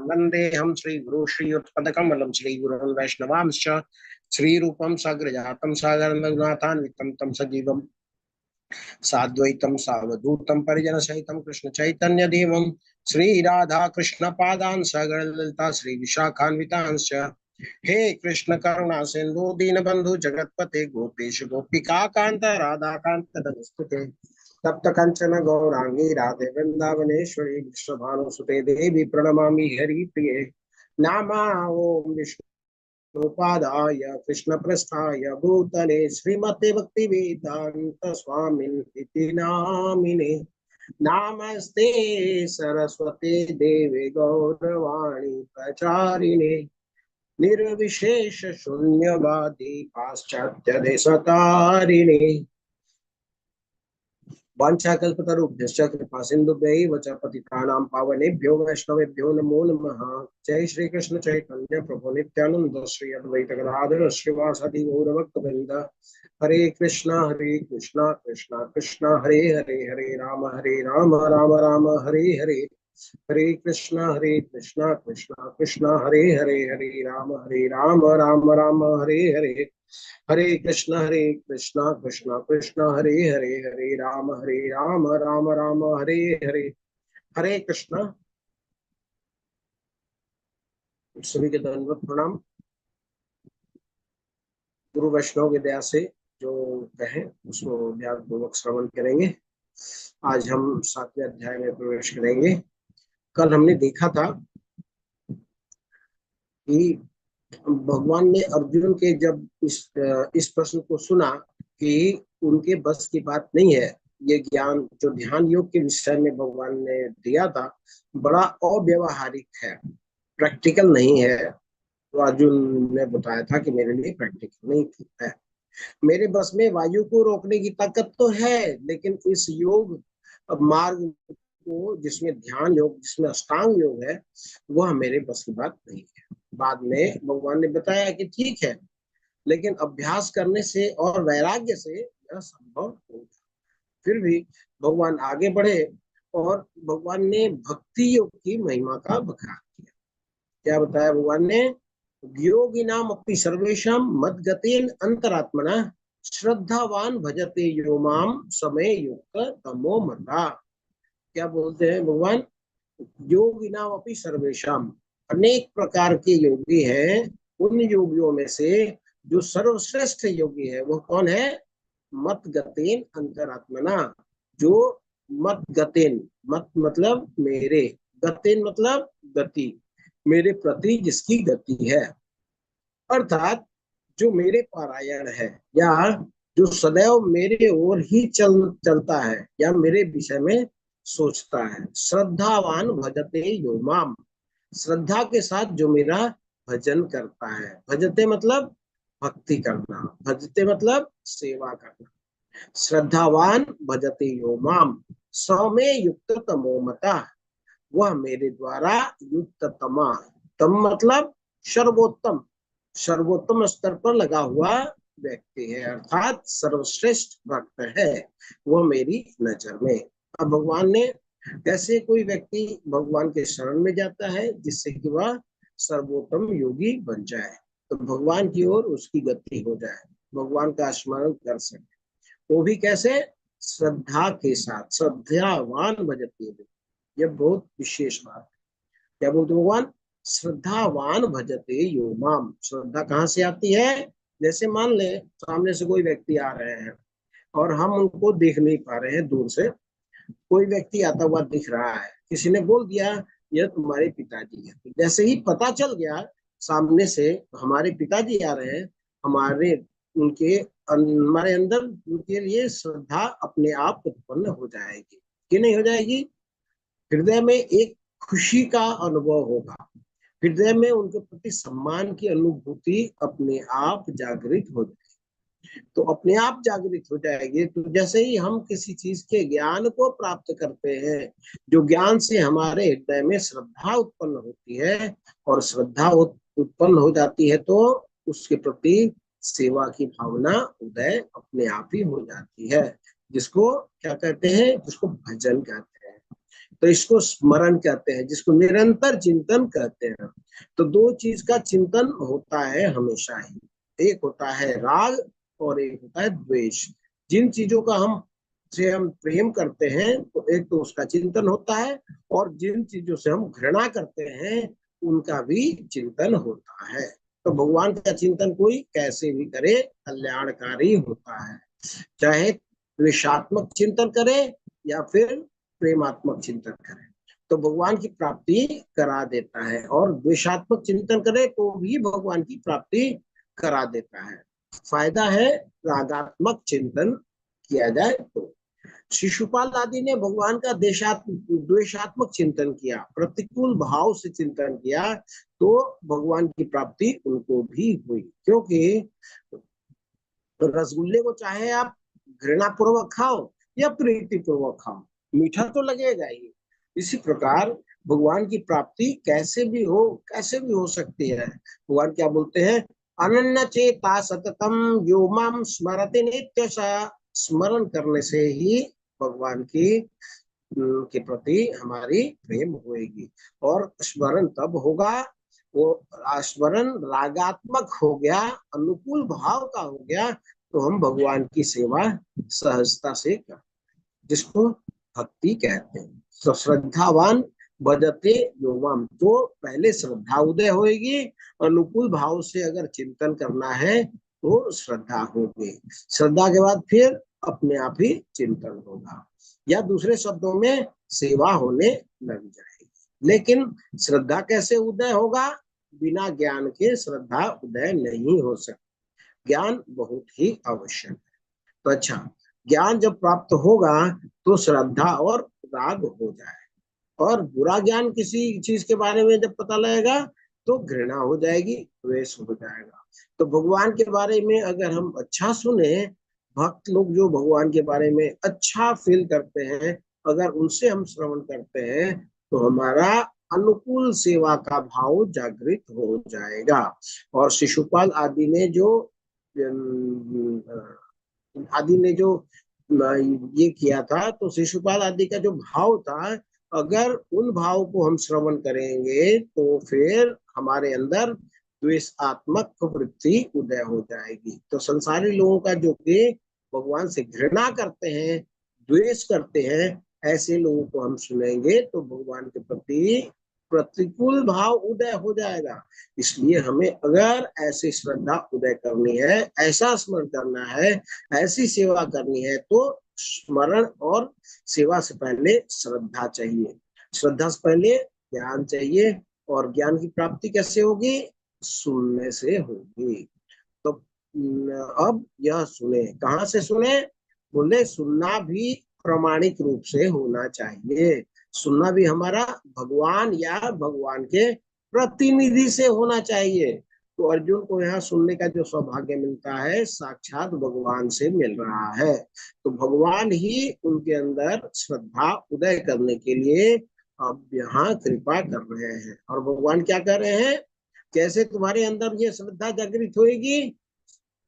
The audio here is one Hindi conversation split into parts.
वंदे हम श्री गुरु श्रीयुतपदकमलं श्री गुरुन् वैष्णवांश्च श्री रूपम साग्रजातम सागर रघुनाथान्वितं तम सजीवम साद्वैतम सावधूतम परिजन सहितम कृष्ण चैतन्य देवम श्री राधा कृष्ण पादान सागर ललिता श्री विशाखान्वितांश्च हे कृष्ण करुणा सिंधु दीनबंधु जगतपते गोपेश गोपिका कांत राधा कांत नमस्ते तप्त कंचन गौरांगी राधे वृंदावनेश्वरी विश्वभानुसुते देवी प्रणमामि हरिप्रिये नामा ओम विष्णुपादाय कृष्णप्रस्थाय भूतले श्रीमते भक्ति वेदांत स्वामिन् इति नामिने नमस्ते सरस्वती देवे गौरवाणी प्रचारिणे निर्विशेष शून्यवादी पाश्चात्य देशतारिणे वाञ्छाकल्पतरुभ्यश्च कृपा सिन्धुभ्यैव च पतितानां पावनेभ्यो वैष्णवेभ्यो नमो नमः। जय श्री कृष्ण चैतन्य प्रभु नित्यानंद श्री अद्वैत गदाधर श्रीवासदि गौरभक्तवृंद हरे कृष्णा कृष्णा कृष्णा हरे हरे हरे राम राम राम हरे हरे हरे कृष्णा कृष्णा कृष्णा हरे हरे हरे राम राम हरे हरे हरे कृष्णा कृष्णा कृष्णा हरे हरे हरे राम राम हरे हरे हरे कृष्णा। सभी के दंडवत प्रणाम। गुरु वैष्णव की दया से जो कहें उसको ध्यान पूर्वक श्रवण करेंगे। आज हम 7वें अध्याय में प्रवेश करेंगे। कल हमने देखा था कि भगवान ने अर्जुन के जब इस प्रश्न को सुना कि उनके बस की बात नहीं है, ये ज्ञान जो ध्यान योग के विषय में भगवान ने दिया था बड़ा अव्यवहारिक है, प्रैक्टिकल नहीं है। तो अर्जुन ने बताया था कि मेरे लिए प्रैक्टिकल नहीं है। मेरे बस में वायु को रोकने की ताकत तो है, लेकिन इस योग मार्ग को जिसमें ध्यान योग जिसमें अष्टांग योग है वह मेरे बस की बात नहीं है। बाद में भगवान ने बताया कि ठीक है, लेकिन अभ्यास करने से और वैराग्य से यह संभव होगा। फिर भी भगवान आगे बढ़े और भगवान ने भक्ति योग की महिमा का बखान किया। क्या बताया भगवान ने? योगिनाम अपि सर्वेषां मद्गतेन अंतरात्मना श्रद्धावान भजते यो माम समय युक्त तमो मता। क्या बोलते हैं भगवान? योगिनाम अपि सर्वेषाम, अनेक प्रकार के योगी हैं। उन योगियों में से जो सर्वश्रेष्ठ योगी है वह कौन है? मत गतेन अंतरात्मना, जो मत गतेन, मत मतलब मेरे, गतेन मतलब गति, मेरे प्रति जिसकी गति है, अर्थात जो मेरे पारायण है या जो सदैव मेरे ओर ही चलता है या मेरे विषय में सोचता है। श्रद्धावान भजते यो माम, श्रद्धा के साथ जो मेरा भजन करता है। भजते मतलब भक्ति करना, भजते मतलब सेवा करना। श्रद्धावान भजते यो माम सौमे युक्त तमो मता, वह मेरे द्वारा युक्त तमा, तम मतलब सर्वोत्तम, सर्वोत्तम स्तर पर लगा हुआ व्यक्ति है, अर्थात सर्वश्रेष्ठ भक्त है वह मेरी नजर में। अब भगवान ने कैसे कोई व्यक्ति भगवान के शरण में जाता है जिससे कि वह सर्वोत्तम योगी बन जाए, तो भगवान की ओर उसकी गति हो जाए, भगवान का स्मरण कर सके। वो भी कैसे? श्रद्धा के साथ, श्रद्धावान भजते। यह बहुत विशेष बात है। क्या बोलते भगवान? श्रद्धावान भजते यो माम। श्रद्धा कहाँ से आती है? जैसे मान ले सामने से कोई व्यक्ति आ रहे हैं और हम उनको देख नहीं पा रहे हैं, दूर से कोई व्यक्ति आता हुआ दिख रहा है, किसी ने बोल दिया यह तुम्हारे पिताजी है। जैसे ही पता चल गया सामने से हमारे पिताजी आ रहे हैं, हमारे हमारे अंदर उनके लिए श्रद्धा अपने आप उत्पन्न हो जाएगी कि नहीं हो जाएगी? हृदय में एक खुशी का अनुभव होगा, हृदय में उनके प्रति सम्मान की अनुभूति अपने आप जागृत हो जाएगी। तो अपने आप जागृत हो जाएगी। तो जैसे ही हम किसी चीज के ज्ञान को प्राप्त करते हैं, जो ज्ञान से हमारे हृदय में श्रद्धा उत्पन्न होती है और श्रद्धा उत्पन्न हो जाती है तो उसके प्रति सेवा की भावना उदय अपने आप ही हो जाती है, जिसको क्या कहते हैं? जिसको भजन कहते हैं। तो इसको स्मरण कहते हैं, जिसको निरंतर चिंतन कहते हैं। तो दो चीज का चिंतन होता है हमेशा ही, एक होता है राग और एक होता है द्वेष। जिन चीजों का हम प्रेम करते हैं तो एक तो उसका चिंतन होता है, और जिन चीजों से हम घृणा करते हैं उनका भी चिंतन होता है। तो भगवान का चिंतन कोई कैसे भी करे कल्याणकारी होता है, चाहे द्वेषात्मक चिंतन करे या फिर प्रेमात्मक चिंतन करे, तो भगवान की प्राप्ति करा देता है। और द्वेषात्मक चिंतन करे तो भी भगवान की प्राप्ति करा देता है। फायदा है रागात्मक चिंतन किया जाए तो। शिशुपाल आदि ने भगवान का द्वेषात्मक चिंतन किया, प्रतिकूल भाव से चिंतन किया, तो भगवान की प्राप्ति उनको भी हुई। क्योंकि रसगुल्ले को चाहे आप घृणा पूर्वक खाओ या प्रीति पूर्वक खाओ, मीठा तो लगेगा ही। इसी प्रकार भगवान की प्राप्ति कैसे भी हो सकती है। भगवान क्या बोलते हैं, अनन्य चेता सततम यो माम स्मरति नित्यशा। स्मरण करने से ही भगवान की के प्रति हमारी प्रेम होएगी। और स्मरण तब होगा, वो स्मरण रागात्मक हो गया, अनुकूल भाव का हो गया, तो हम भगवान की सेवा सहजता से कर, जिसको भक्ति कहते हैं। तो श्रद्धावान भजते योमाम, तो पहले श्रद्धा उदय होगी, अनुकूल भाव से अगर चिंतन करना है तो श्रद्धा होगी, श्रद्धा के बाद फिर अपने आप ही चिंतन होगा, या दूसरे शब्दों में सेवा होने लग जाएगी। लेकिन श्रद्धा कैसे उदय होगा, बिना ज्ञान के श्रद्धा उदय नहीं हो सकती, ज्ञान बहुत ही आवश्यक है। तो अच्छा, ज्ञान जब प्राप्त होगा तो श्रद्धा और राग हो जाए, और बुरा ज्ञान किसी चीज के बारे में जब पता लगेगा तो घृणा हो जाएगी, द्वेष हो जाएगा। तो भगवान के बारे में अगर हम अच्छा सुने, भक्त लोग जो भगवान के बारे में अच्छा फील करते हैं, अगर उनसे हम श्रवण करते हैं तो हमारा अनुकूल सेवा का भाव जागृत हो जाएगा। और शिशुपाल आदि ने जो ये किया था, तो शिशुपाल आदि का जो भाव था, अगर उन भाव को हम श्रवण करेंगे तो फिर हमारे अंदर द्वेषात्मक वृत्ति उदय हो जाएगी। तो संसारी लोगों का जो कि भगवान से घृणा करते हैं, द्वेष करते हैं, ऐसे लोगों को हम सुनेंगे तो भगवान के प्रति प्रतिकूल भाव उदय हो जाएगा। इसलिए हमें अगर ऐसी श्रद्धा उदय करनी है, ऐसा स्मरण करना है, ऐसी सेवा करनी है, तो स्मरण और सेवा से पहले श्रद्धा चाहिए, श्रद्धा से पहले ज्ञान चाहिए, और ज्ञान की प्राप्ति कैसे होगी, सुनने से होगी। तो अब यह सुने, कहाँ से सुने, बोले सुनना भी प्रामाणिक रूप से होना चाहिए। सुनना भी हमारा भगवान या भगवान के प्रतिनिधि से होना चाहिए। तो अर्जुन को यहाँ सुनने का जो सौभाग्य मिलता है, साक्षात भगवान से मिल रहा है। तो भगवान ही उनके अंदर श्रद्धा उदय करने के लिए अब यहाँ कृपा कर रहे हैं। और भगवान क्या कर रहे हैं, कैसे तुम्हारे अंदर ये श्रद्धा जागृत होगी,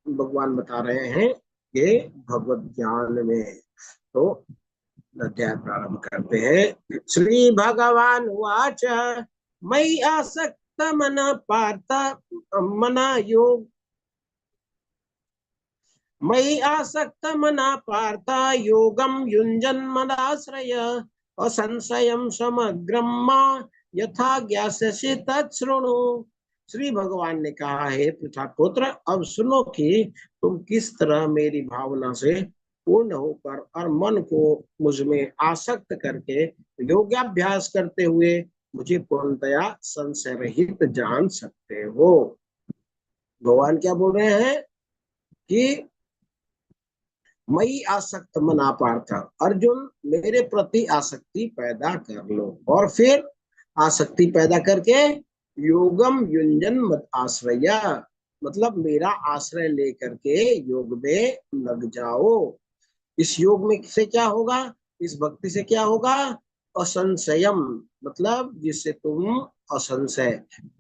भगवान बता रहे हैं कि भगवत ज्ञान में। तो अध्याय प्रारंभ करते हैं। श्री भगवान वाच, मयि आसक्त मन पार्थ मना योग, मयि आसक्त मना पार्थ योगम युंजन मदाश्रय, असंशयम समग्रम यथा ज्ञास्यसि तच्छृणु। श्री भगवान ने कहा है, पृथा पुत्र, अब सुनो कि तुम किस तरह मेरी भावना से पूर्ण होकर और मन को मुझ में आसक्त करके योगाभ्यास करते हुए मुझे पूर्णतया संशय रहित जान सकते हो। भगवान क्या बोल रहे हैं कि मई आसक्त मना पार्थ, अर्जुन मेरे प्रति आसक्ति पैदा कर लो, और फिर आसक्ति पैदा करके योगम युंजन मत आश्रया, मतलब मेरा आश्रय लेकर के योग में लग जाओ। इस योग में से क्या होगा, इस भक्ति से क्या होगा, असंशयम, मतलब जिससे तुम असंशय,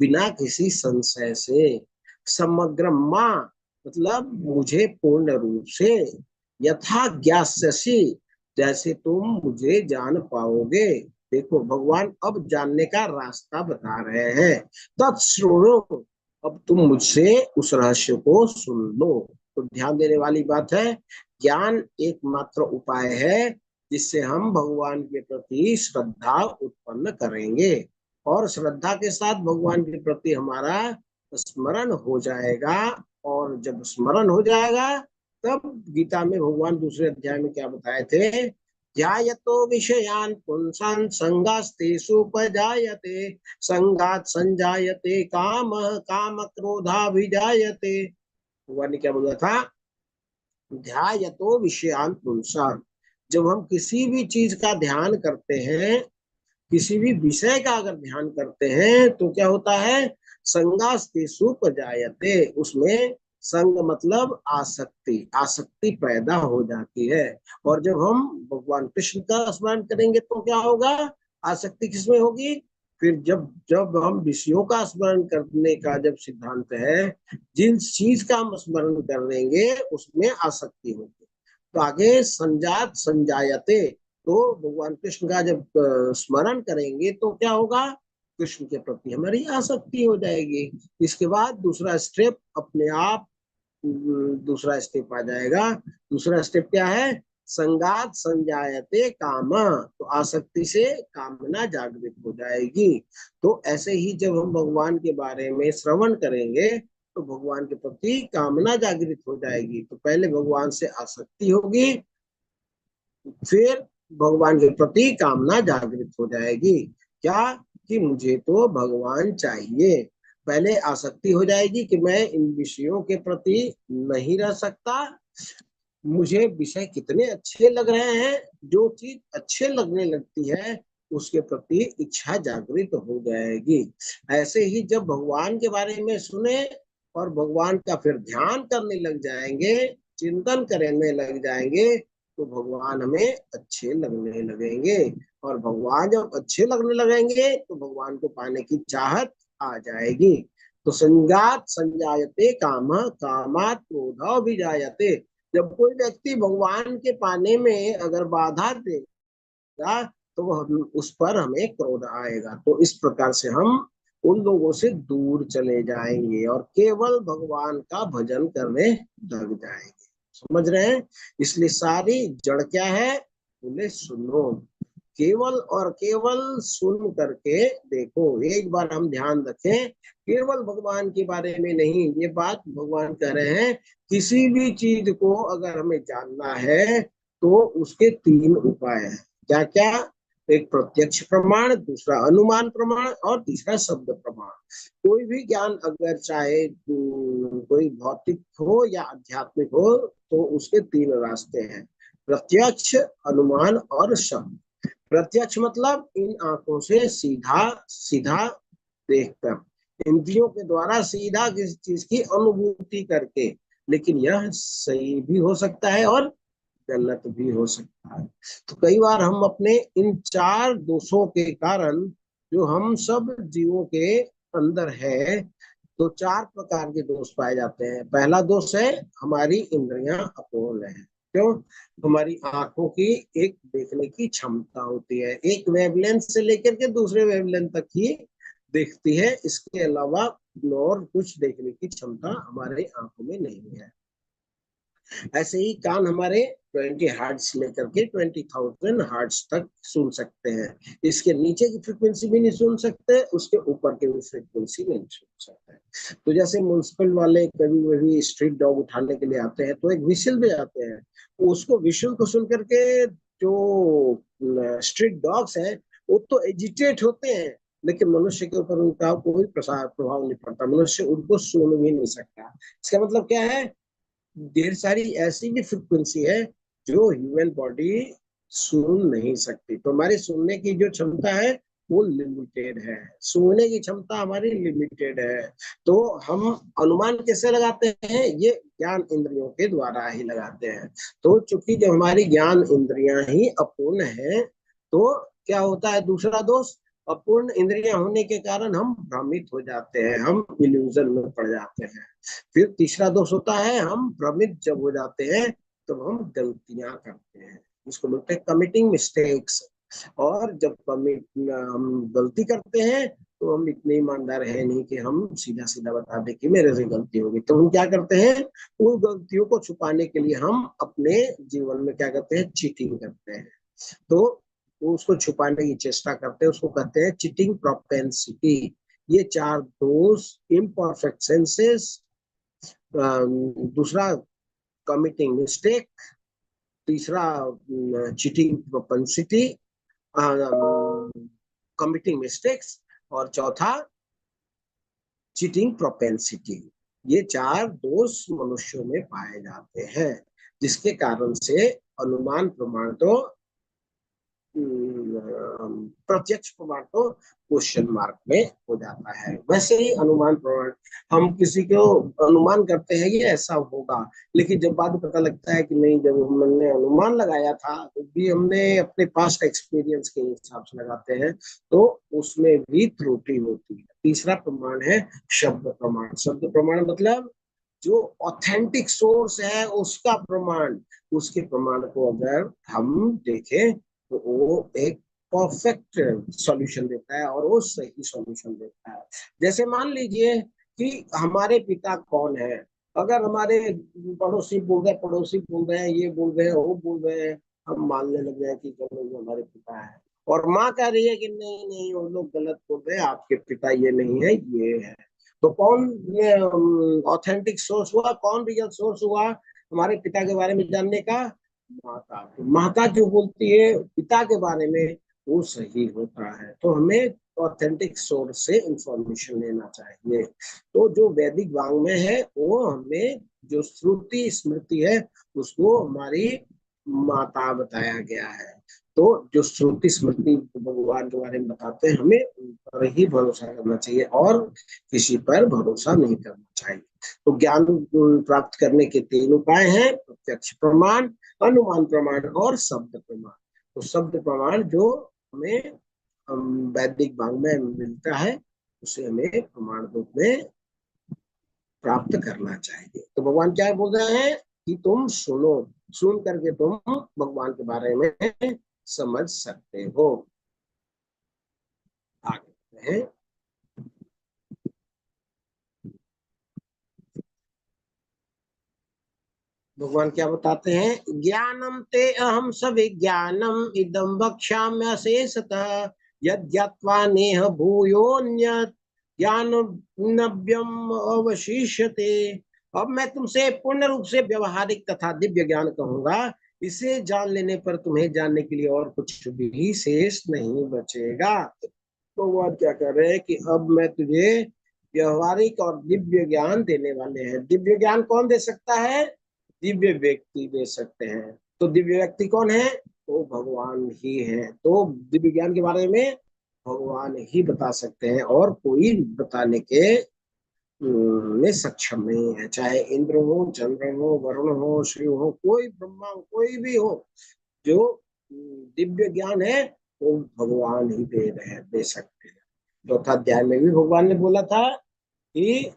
बिना किसी संशय से, समग्र माँ, मतलब मुझे पूर्ण रूप से, यथा ज्ञास्यसि, जैसे तुम मुझे जान पाओगे, देखो भगवान अब जानने का रास्ता बता रहे हैं। तत्श्रुणु, अब तुम मुझसे उस रहस्य को सुन लो। तो ध्यान देने वाली बात है, ज्ञान एकमात्र उपाय है जिससे हम भगवान के प्रति श्रद्धा उत्पन्न करेंगे, और श्रद्धा के साथ भगवान के प्रति हमारा स्मरण हो जाएगा। और जब स्मरण हो जाएगा, तब गीता में भगवान दूसरे अध्याय में क्या बताए थे, ध्यायतो विषयान् पुंसान् संगास्तेषुपजायते, संगात् संजायते कामः, काम क्रोधाभिजायते। भगवान ने क्या बोला था, ध्यायतो विषयान् पुंसान्, जब हम किसी भी चीज का ध्यान करते हैं, किसी भी विषय का अगर ध्यान करते हैं, तो क्या होता है, संगास्तेषु उपजायते, उसमें संग मतलब आसक्ति, आसक्ति पैदा हो जाती है। और जब हम भगवान कृष्ण का स्मरण करेंगे तो क्या होगा, आसक्ति किसमें होगी, फिर जब जब हम विषयों का स्मरण करने का जब सिद्धांत है, जिस चीज का हम स्मरण कर लेंगे उसमें आसक्ति होगी। तो आगे संजात संजायते, तो भगवान कृष्ण का जब स्मरण करेंगे तो क्या होगा, कृष्ण के प्रति हमारी आसक्ति हो जाएगी। इसके बाद दूसरा स्टेप अपने आप, दूसरा स्टेप आ जाएगा। दूसरा स्टेप क्या है, संगात संजायते काम, तो आसक्ति से कामना जागृत हो जाएगी। तो ऐसे ही जब हम भगवान के बारे में श्रवण करेंगे तो भगवान के प्रति कामना जागृत हो जाएगी। तो पहले भगवान से आसक्ति होगी, फिर भगवान के प्रति कामना जागृत हो जाएगी। क्या, कि मुझे तो भगवान चाहिए। पहले आसक्ति हो जाएगी कि मैं इन विषयों के प्रति नहीं रह सकता, मुझे विषय कितने अच्छे लग रहे हैं, जो चीज अच्छे लगने लगती है उसके प्रति इच्छा जागृत हो जाएगी। ऐसे ही जब भगवान के बारे में सुने और भगवान का फिर ध्यान करने लग जाएंगे, चिंतन करने लग जाएंगे, तो भगवान हमें अच्छे लगने लगेंगे। और भगवान जब अच्छे लगने लगेंगे तो भगवान को पाने की चाहत आ जाएगी। तो संजात संजायते काम, कामात क्रोध भी जायते, जब कोई व्यक्ति भगवान के पाने में अगर बाधा देगा तो वह उस पर हमें क्रोध आएगा। तो इस प्रकार से हम उन लोगों से दूर चले जाएंगे और केवल भगवान का भजन करने लग जाएंगे। समझ रहे हैं, इसलिए सारी जड़ क्या है, बोले सुनो, केवल और केवल सुन करके देखो। एक बार हम ध्यान रखें, केवल भगवान के बारे में नहीं, ये बात भगवान कह रहे हैं, किसी भी चीज को अगर हमें जानना है तो उसके तीन उपाय हैं। क्या क्या, एक प्रत्यक्ष प्रमाण, दूसरा अनुमान प्रमाण, और तीसरा शब्द प्रमाण। कोई भी ज्ञान अगर चाहे कोई भौतिक हो या आध्यात्मिक हो, तो उसके तीन रास्ते हैं, प्रत्यक्ष, अनुमान और शब्द। प्रत्यक्ष मतलब इन आंखों से सीधा सीधा देखकर, इंद्रियों के द्वारा सीधा किसी चीज की अनुभूति करके। लेकिन यह सही भी हो सकता है और गलत भी हो सकता है। तो कई बार हम अपने इन चार दोषों के कारण, जो हम सब जीवों के अंदर है, तो चार प्रकार के दोष पाए जाते हैं। पहला दोष है, हमारी इंद्रियां अपूर्ण है। क्यों, हमारी आंखों की एक देखने की क्षमता होती है, एक वेवलेंथ से लेकर के दूसरे वेवलेंथ तक ही देखती है, इसके अलावा और कुछ देखने की क्षमता हमारे आंखों में नहीं है। ऐसे ही कान हमारे 20 हर्ट्ज लेकर के 20,000 हर्ट्ज तक सुन सकते हैं, इसके नीचे की फ्रीक्वेंसी भी नहीं सुन सकते, उसके ऊपर की भी फ्रीक्वेंसी नहीं सुन सकते। तो जैसे म्युनिसिपल वाले कभी कभी स्ट्रीट डॉग उठाने के लिए आते हैं तो एक विशल बजाते हैं, उसको विशल को सुन करके जो स्ट्रीट डॉग्स हैं वो तो एजिटेट होते हैं, लेकिन मनुष्य के ऊपर उनका कोई प्रभाव नहीं पड़ता, मनुष्य उनको सुन भी नहीं सकता। इसका मतलब क्या है, ढेर सारी ऐसी भी फ्रिक्वेंसी है जो ह्यूमन बॉडी सुन नहीं सकती। तो हमारी सुनने की जो क्षमता है वो लिमिटेड है, सुनने की क्षमता हमारी लिमिटेड है। तो हम अनुमान कैसे लगाते हैं, ये ज्ञान इंद्रियों के द्वारा ही लगाते हैं। तो चूंकि जब हमारी ज्ञान इंद्रियां ही अपूर्ण है, तो क्या होता है, दूसरा दोष, अपूर्ण इंद्रियां होने के कारण हम भ्रमित हो जाते हैं, हम इल्यूजन में पड़ जाते हैं। फिर तीसरा दोष होता है, हम भ्रमित जब हो जाते हैं तो हम गलतियां करते हैं, इसको बोलते हैं कमिटिंग मिस्टेक्स। और जब हम गलती करते हैं तो हम इतने ईमानदार है नहीं कि हम सीधा सीधा बता दें कि मेरे से गलती होगी। तो हम क्या करते हैं, उन गलतियों को छुपाने के लिए हम अपने जीवन में क्या करते हैं, चीटिंग करते हैं। तो वो उसको छुपाने की चेष्टा करते हैं, उसको कहते हैं चीटिंग प्रोपेंसिटी। ये चार दोष इम्परफेक्ट सेंसेस, दूसरा कमिटिंग मिस्टेक, तीसरा चीटिंग प्रोपेंसिटी, कमिटिंग मिस्टेक्स, और चौथा चीटिंग प्रोपेंसिटी। ये चार दोष मनुष्यों में पाए जाते हैं, जिसके कारण से अनुमान प्रमाण तो प्रत्यक्ष प्रमाण तो क्वेश्चन मार्क में हो जाता है। वैसे ही अनुमान प्रमाण, हम किसी को अनुमान करते हैं ये ऐसा होगा, लेकिन जब बाद पता लगता है कि नहीं, जब हमने अनुमान लगाया था तो भी हमने अपने पास्ट एक्सपीरियंस के हिसाब से लगाते हैं, तो उसमें भी त्रुटि होती है। तीसरा प्रमाण है शब्द प्रमाण। शब्द प्रमाण मतलब जो ऑथेंटिक सोर्स है उसका प्रमाण, उसके प्रमाण को अगर हम देखें तो वो एक परफेक्ट सॉल्यूशन देता है और वो सही सॉल्यूशन देता है। जैसे मान लीजिए कि हमारे पिता कौन है, अगर हमारे पड़ोसी बोल रहे हैं, ये बोल रहे हैं, वो बोल रहे हैं, हम मानने लग जाए कि चलो ये हमारे पिता है। और माँ कह रही है कि नहीं नहीं वो लोग गलत बोल रहे हैं, आपके पिता ये नहीं है, ये है। तो कौन ऑथेंटिक सोर्स हुआ, कौन रियल सोर्स हुआ हमारे पिता के बारे में जानने का? माता। तो माता जो बोलती है पिता के बारे में वो सही होता है। तो हमें ऑथेंटिक सोर्स से इंफॉर्मेशन लेना चाहिए। तो जो वैदिक वांग्मय है वो हमें, जो श्रुति स्मृति है उसको हमारी माता बताया गया है। तो जो श्रुति स्मृति भगवान के बारे में बताते हैं हमें उन पर ही भरोसा करना चाहिए और किसी पर भरोसा नहीं करना चाहिए। तो ज्ञान प्राप्त करने के तीन उपाय हैं: प्रत्यक्ष प्रमाण, अनुमान प्रमाण और शब्द प्रमाण। तो शब्द प्रमाण जो हमें वैदिक भाग में मिलता है उसे हमें प्रमाण रूप में प्राप्त करना चाहिए। तो भगवान क्या बोल रहे हैं कि तुम सुनो, सुन करके तुम भगवान के बारे में समझ सकते हो। आगे हैं, भगवान क्या बताते हैं, ज्ञानम ते अहम सविज्ञानम इदम वक्ष्याम्य शेषतः यद्यत्वा नेह भूयोन्यत् ज्ञान नव्यम अवशिष्यते। अब मैं तुमसे पूर्ण रूप से व्यवहारिक तथा दिव्य ज्ञान कहूंगा, इसे जान लेने पर तुम्हें जानने के लिए और कुछ भी शेष नहीं बचेगा। तो वो क्या कर रहे हैं कि अब मैं तुझे व्यवहारिक और दिव्य ज्ञान देने वाले हैं। दिव्य ज्ञान कौन दे सकता है? दिव्य व्यक्ति दे सकते हैं। तो दिव्य व्यक्ति कौन है? तो भगवान ही है। तो दिव्य ज्ञान के बारे में भगवान ही बता सकते हैं और कोई बताने के में सक्षम नहीं है। चाहे इंद्र हो, चंद्र हो, वरुण हो, शिव हो, कोई ब्रह्मा हो, कोई भी हो, जो दिव्य ज्ञान है वो भगवान ही दे रहे हैं, दे सकते हैं। चौथा अध्याय में भी भगवान ने बोला था कि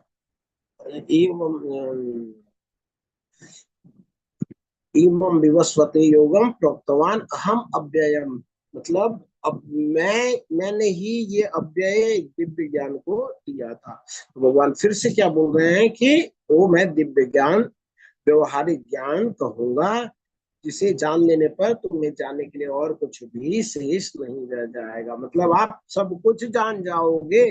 इमं विवस्वते योगम प्रोक्तवान अहम अव्ययम। मतलब अब मैंने ही ये अव्यय दिव्य ज्ञान को दिया था। तो भगवान फिर से क्या बोल रहे हैं कि वो मैं दिव्य ज्ञान, व्यवहारिक ज्ञान कहूंगा, जिसे जान लेने पर तुम्हें जानने के लिए और कुछ भी शेष नहीं रह जाएगा। मतलब आप सब कुछ जान जाओगे,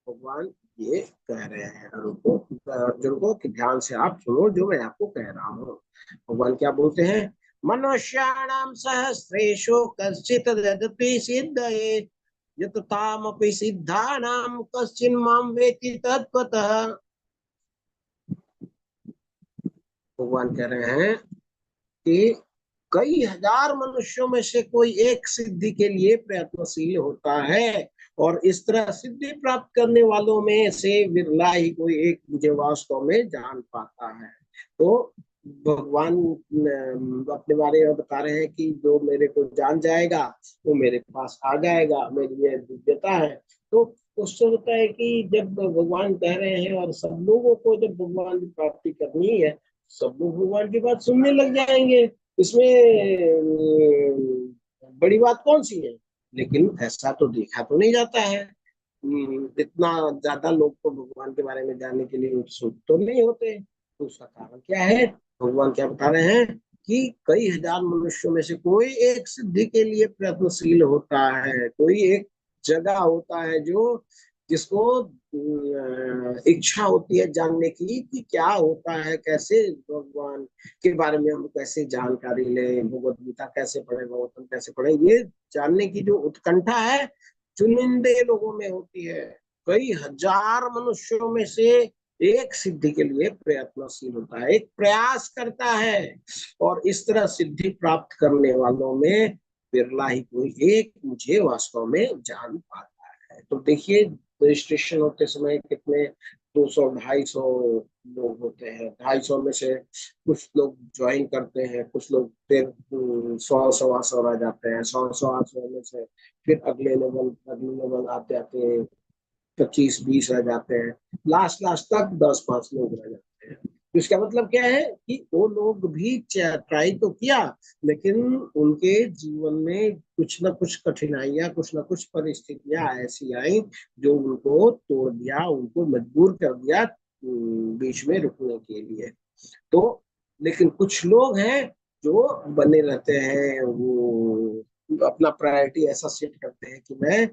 भगवान ये कह रहे हैं अर्जुन को कि ध्यान से आप सुनो जो मैं आपको कह रहा हूँ। भगवान क्या बोलते हैं, मनुष्याणाम सहस्रेशु कश्चित् यद्यपि सिद्धये यततामपि सिद्धानाम कश्चिन् माम वेति तत्त्वतः। भगवान कह रहे हैं कि कई हजार मनुष्यों में से कोई एक सिद्धि के लिए प्रयत्नशील होता है, और इस तरह सिद्धि प्राप्त करने वालों में से विरला ही कोई एक मुझे वास्तव में जान पाता है। तो भगवान अपने बारे में बता रहे हैं कि जो मेरे को जान जाएगा वो मेरे पास आ जाएगा, मेरी ये दिव्यता है। तो उससे होता है कि जब भगवान कह रहे हैं और सब लोगों को जब भगवान की प्राप्ति करनी है, सब लोग भगवान की बात सुनने लग जाएंगे। इसमें बड़ी बात कौन सी है? लेकिन ऐसा तो देखा तो नहीं जाता है। इतना ज्यादा लोग तो भगवान के बारे में जानने के लिए उत्सुक तो नहीं होते। तो उसका कारण क्या है? भगवान क्या बता रहे हैं कि कई हजार मनुष्यों में से कोई एक सिद्धि के लिए प्रयत्नशील होता है। कोई एक जगह होता है जो जिसको इच्छा होती है जानने की कि क्या होता है, कैसे भगवान के बारे में हम कैसे जानकारी लें, भगवत गीता कैसे पढ़े, भगवतम कैसे पढ़े, ये जानने की जो उत्कंठा है चुनिंदे लोगों में होती है। कई हजार मनुष्यों में से एक सिद्धि के लिए प्रयत्नशील होता है, एक प्रयास करता है। और इस तरह सिद्धि प्राप्त करने वालों में बिरला ही कोई एक मुझे वास्तव में जान पाता है। तो देखिए, रजिस्ट्रेशन होते समय कितने 200 250 लोग होते हैं। 250 में से कुछ लोग ज्वाइन करते हैं, कुछ लोग फिर 100 रह जाते हैं। 100 में से फिर अगले लेवल आते आते 25 20 रह जाते हैं। लास्ट लास्ट तक 10 5 लोग रह जाते हैं। तो इसका मतलब क्या है कि वो लोग भी ट्राई तो किया, लेकिन उनके जीवन में कुछ ना कुछ कठिनाइयां, कुछ ना कुछ परिस्थितियां ऐसी आई जो उनको तोड़ दिया, उनको मजबूर कर दिया बीच में रुकने के लिए। तो लेकिन कुछ लोग हैं जो बने रहते हैं, वो अपना प्रायोरिटी ऐसा सेट करते हैं कि मैं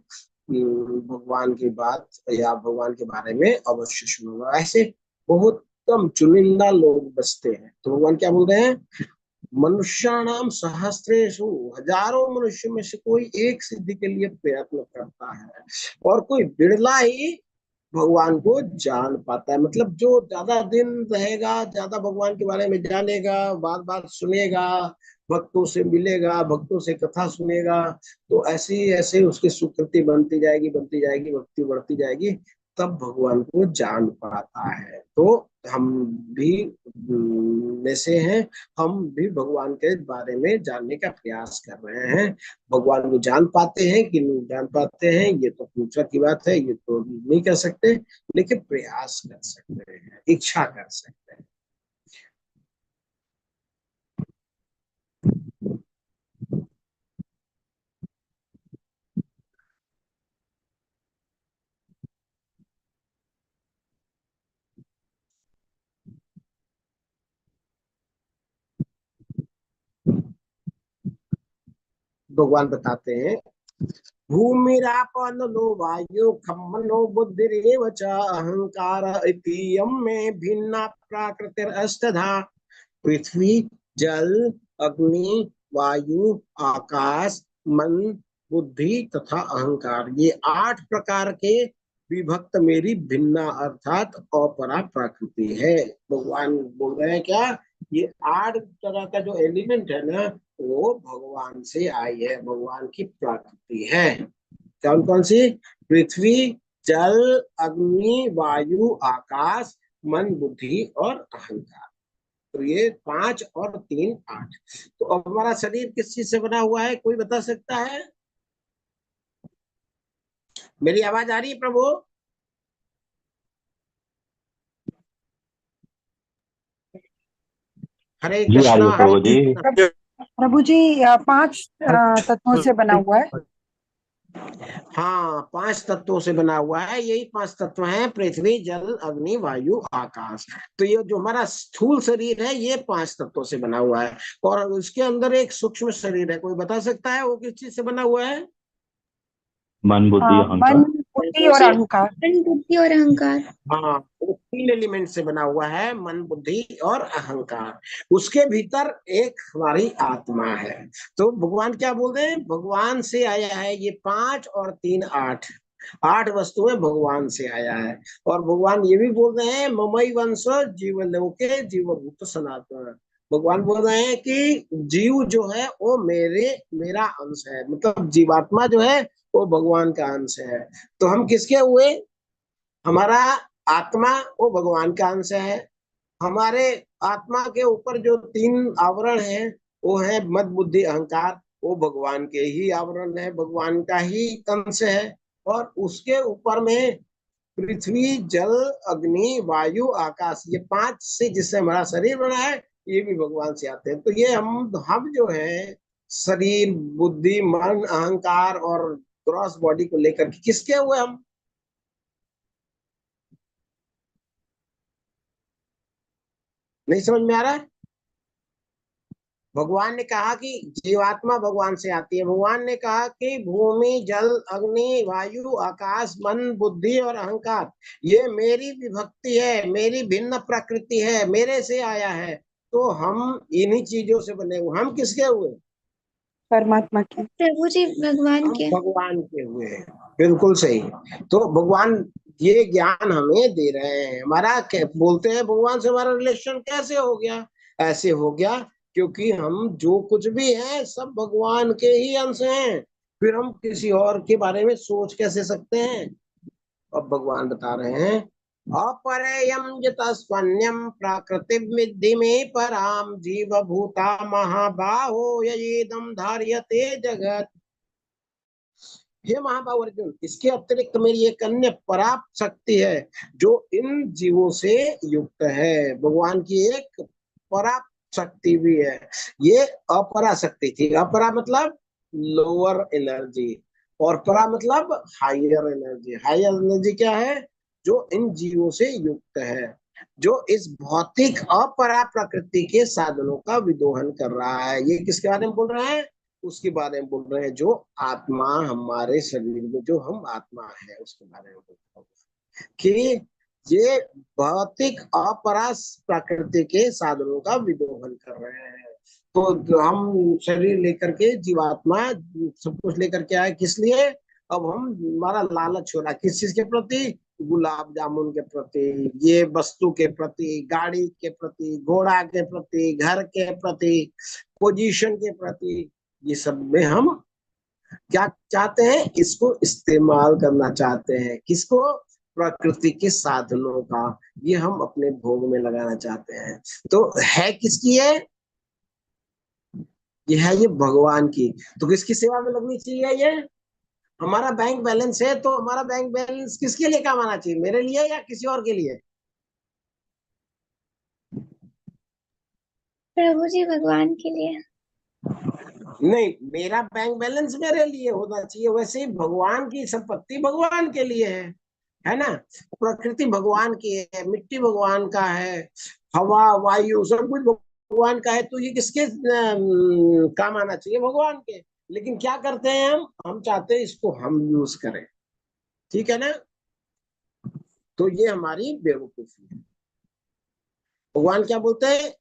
भगवान की बात या भगवान के बारे में अवश्य सुनूंगा। ऐसे बहुत कम चुनिंदा लोग बचते हैं। तो भगवान क्या बोल रहे हैं? मनुष्याणाम सहस्रेषु, हजारों मनुष्य में से कोई एक सिद्धि के लिए प्रयत्न करता है और कोई बिरला ही भगवान को जान पाता है। मतलब जो ज्यादा दिन रहेगा, ज्यादा भगवान के बारे में जानेगा, बार बार सुनेगा, भक्तों से मिलेगा, भक्तों से कथा सुनेगा, तो ऐसे ऐसे उसकी सुकृति बनती जाएगी, भक्ति बढ़ती जाएगी, तब भगवान को जान पाता है। तो हम भी में से हैं, हम भी भगवान के बारे में जानने का प्रयास कर रहे हैं। भगवान को जान पाते हैं कि नहीं जान पाते हैं, ये तो पूछा की बात है, ये तो नहीं कर सकते, लेकिन प्रयास कर सकते हैं, इच्छा कर सकते हैं। भगवान बताते हैं, भूमिरापनो वायु खम्मनो बुद्धिरेव च अहंकार इतीयं में भिन्ना प्राकृतिरष्टधा। पृथ्वी, जल, अग्नि, वायु, आकाश, मन, बुद्धि तथा अहंकार, ये 8 प्रकार के विभक्त मेरी भिन्ना अर्थात अपरा प्रकृति है। भगवान बोल रहे हैं क्या? ये 8 तरह का जो एलिमेंट है ना, वो भगवान से आई है, भगवान की प्रकृति है। कौन कौन सी? पृथ्वी, जल, अग्नि, वायु, आकाश, मन, बुद्धि और अहंकार। तो ये 5 और 3 8। तो अब हमारा शरीर किस चीज से बना हुआ है, कोई बता सकता है? मेरी आवाज आ रही है प्रभु? हरे जी आ रही कृष्णा है हरे प्रभु जी। कृष्णा। प्रभु जी 5 तत्वों से बना हुआ है। हाँ, 5 तत्वों से बना हुआ है। यही 5 तत्व हैं, पृथ्वी, जल, अग्नि, वायु, आकाश। तो ये जो हमारा स्थूल शरीर है, ये 5 तत्वों से बना हुआ है। और उसके अंदर एक सूक्ष्म शरीर है, कोई बता सकता है वो किस चीज से बना हुआ है? मन बुद्धि मन, अहंकार। बुद्धि कैसे और से? अहंकार। मन बुद्धि और अहंकार। हाँ, वो 3 एलिमेंट से बना हुआ है, मन बुद्धि और अहंकार। उसके भीतर एक हमारी आत्मा है। तो भगवान क्या बोल रहे हैं? भगवान से आया है ये 5 और 3 8। 8 वस्तुएं भगवान से आया है। और भगवान ये भी बोल रहे हैं, ममई वंश जीवलोके जीवभूत सनातन। भगवान बोल रहे हैं कि जीव जो है वो मेरा अंश है। मतलब जीवात्मा जो है वो भगवान का अंश है। तो हम किसके हुए? हमारा आत्मा वो भगवान का अंश है। हमारे आत्मा के ऊपर जो 3 आवरण है, वो है मद बुद्धि अहंकार, वो भगवान के ही आवरण है, भगवान का ही अंश है। और उसके ऊपर में पृथ्वी, जल, अग्नि, वायु, आकाश, ये 5 से जिससे हमारा शरीर बना है, ये भी भगवान से आते हैं। तो ये हम जो है शरीर, बुद्धि, मन, अहंकार और ग्रॉस बॉडी को लेकर के किसके हुए हम? नहीं समझ में आ रहा है? भगवान ने कहा कि जीवात्मा भगवान से आती है। भगवान ने कहा कि भूमि, जल, अग्नि, वायु, आकाश, मन, बुद्धि और अहंकार ये मेरी विभक्ति है, मेरी भिन्न प्रकृति है, मेरे से आया है। तो हम इन्हीं चीजों से बने हुए। हम किसके हुए? परमात्मा की। प्रभु जी भगवान हम के। भगवान के हुए हैं। बिल्कुल सही। तो भगवान ये ज्ञान हमें दे रहे हैं। हमारा बोलते हैं भगवान से हमारा रिलेशन कैसे हो गया? ऐसे हो गया क्योंकि हम जो कुछ भी है सब भगवान के ही अंश हैं। फिर हम किसी और के बारे में सोच कैसे सकते हैं? अब भगवान बता रहे हैं, अपरेयम यतस्वन्यम प्रकृति विद्धि में पराम जीव भूता महाबाहो येदम धार्यते जगत। हे महाभाव अर्जुन, इसके अतिरिक्त मेरी एक अन्य पराप्त शक्ति है जो इन जीवों से युक्त है। भगवान की एक पराप्त शक्ति भी है। ये अपरा शक्ति थी। अपरा मतलब लोअर एनर्जी, और परा मतलब हायर एनर्जी। हायर एनर्जी क्या है? जो इन जीवों से युक्त है, जो इस भौतिक अपरा प्रकृति के साधनों का विदोहन कर रहा है। ये किसके बारे में बोल रहे हैं? उसके बारे में बोल रहे हैं जो आत्मा हमारे शरीर में, जो हम आत्मा है उसके बारे में बोल रहे हैं कि ये भौतिक अपरास प्रकृति के साधनों का विदोहन कर रहे हैं। तो हम शरीर लेकर के, जीवात्मा सब कुछ लेकर के आए किस लिए? अब हम, हमारा लालच हो रहा है किस चीज के प्रति? गुलाब जामुन के प्रति, ये वस्तु के प्रति, गाड़ी के प्रति, घोड़ा के प्रति, घर के प्रति, पोजीशन के प्रति। ये सब में हम क्या चाहते हैं? इसको इस्तेमाल करना चाहते हैं। किसको? प्रकृति के साधनों का। ये हम अपने भोग में लगाना चाहते हैं। तो है किसकी है? ये है ये भगवान की। तो किसकी सेवा में लगनी चाहिए ये? हमारा बैंक बैलेंस है तो हमारा बैंक बैलेंस किसके लिए काम आना चाहिए? मेरे लिए या किसी और के लिए? प्रभु जी भगवान के लिए। नहीं, मेरा बैंक बैलेंस मेरे लिए होना चाहिए। वैसे ही भगवान की संपत्ति भगवान के लिए है ना? प्रकृति भगवान की है, मिट्टी भगवान का है, हवा, वायु सब कुछ भगवान का है। तो ये किसके काम आना चाहिए? भगवान के। लेकिन क्या करते हैं हम चाहते हैं इसको हम यूज करें। ठीक है ना? तो ये हमारी बेवकूफी है। भगवान क्या बोलते हैं?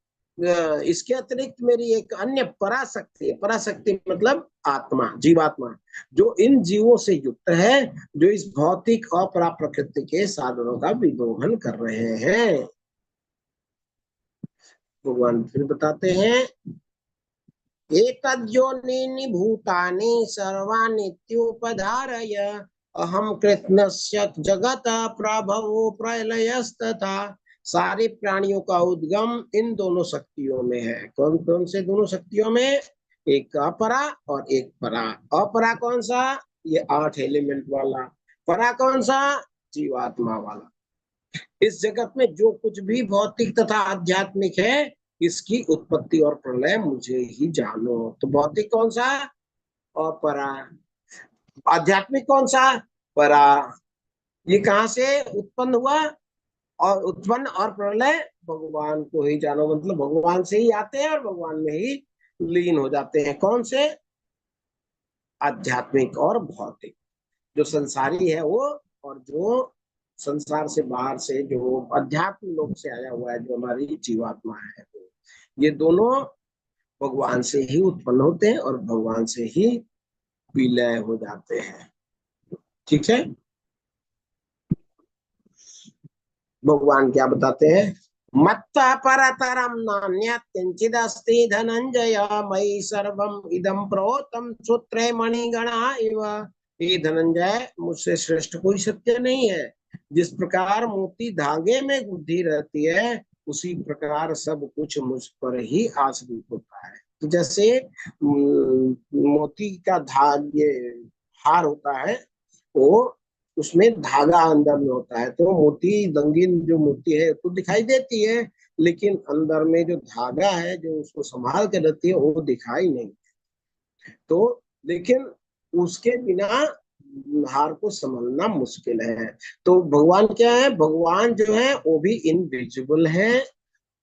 इसके अतिरिक्त मेरी एक अन्य पराशक्ति है। पराशक्ति मतलब आत्मा, जीवात्मा, जो इन जीवों से युक्त है, जो इस भौतिक अपरा प्रकृति के साधनों का विदोहन कर रहे हैं। भगवान फिर बताते हैं, एतद्योनीनि भूतानि सर्वानित्युपधारय अहम कृत्स्नस्य जगत प्रभवो प्रलयस्तथा। सारे प्राणियों का उद्गम इन दोनों शक्तियों में है। कौन कौन से दोनों शक्तियों में? एक अपरा और एक परा। अपरा कौन सा? ये 8 एलिमेंट वाला। परा कौन सा? जीवात्मा वाला। इस जगत में जो कुछ भी भौतिक तथा आध्यात्मिक है, इसकी उत्पत्ति और प्रलय मुझे ही जानो। तो भौतिक कौन सा? अपरा। आध्यात्मिक कौन सा? परा। ये कहां से उत्पन्न हुआ? और उत्पन्न और प्रलय भगवान को ही जानो। मतलब भगवान से ही आते हैं और भगवान में ही लीन हो जाते हैं। कौन से? आध्यात्मिक और भौतिक। जो संसारी है वो, और जो संसार से बाहर से, जो अध्यात्म लोक से आया हुआ है, जो हमारी जीवात्मा है, ये दोनों भगवान से ही उत्पन्न होते हैं और भगवान से ही विलय हो जाते हैं। ठीक है? भगवान क्या बताते हैं? मत्ता परतरम नान्यत् किंचिदस्ति धनंजय मयि सर्वम इदं प्रोतम सूत्रे मणिगणा इव। ये धनंजय, मुझसे श्रेष्ठ कोई सत्य नहीं है। जिस प्रकार मोती धागे में गुंथी रहती है, उसी प्रकार सब कुछ मुझ पर ही आश्रित होता है। तो जैसे मोती का ये हार होता है, वो उसमें धागा अंदर में होता है। तो मोती, रंगीन जो मोती है तो दिखाई देती है, लेकिन अंदर में जो धागा है जो उसको संभाल के रखती है वो दिखाई नहीं। तो लेकिन उसके बिना हार को संभलना मुश्किल है। तो भगवान क्या है, भगवान जो है वो भी इनविजिबल है,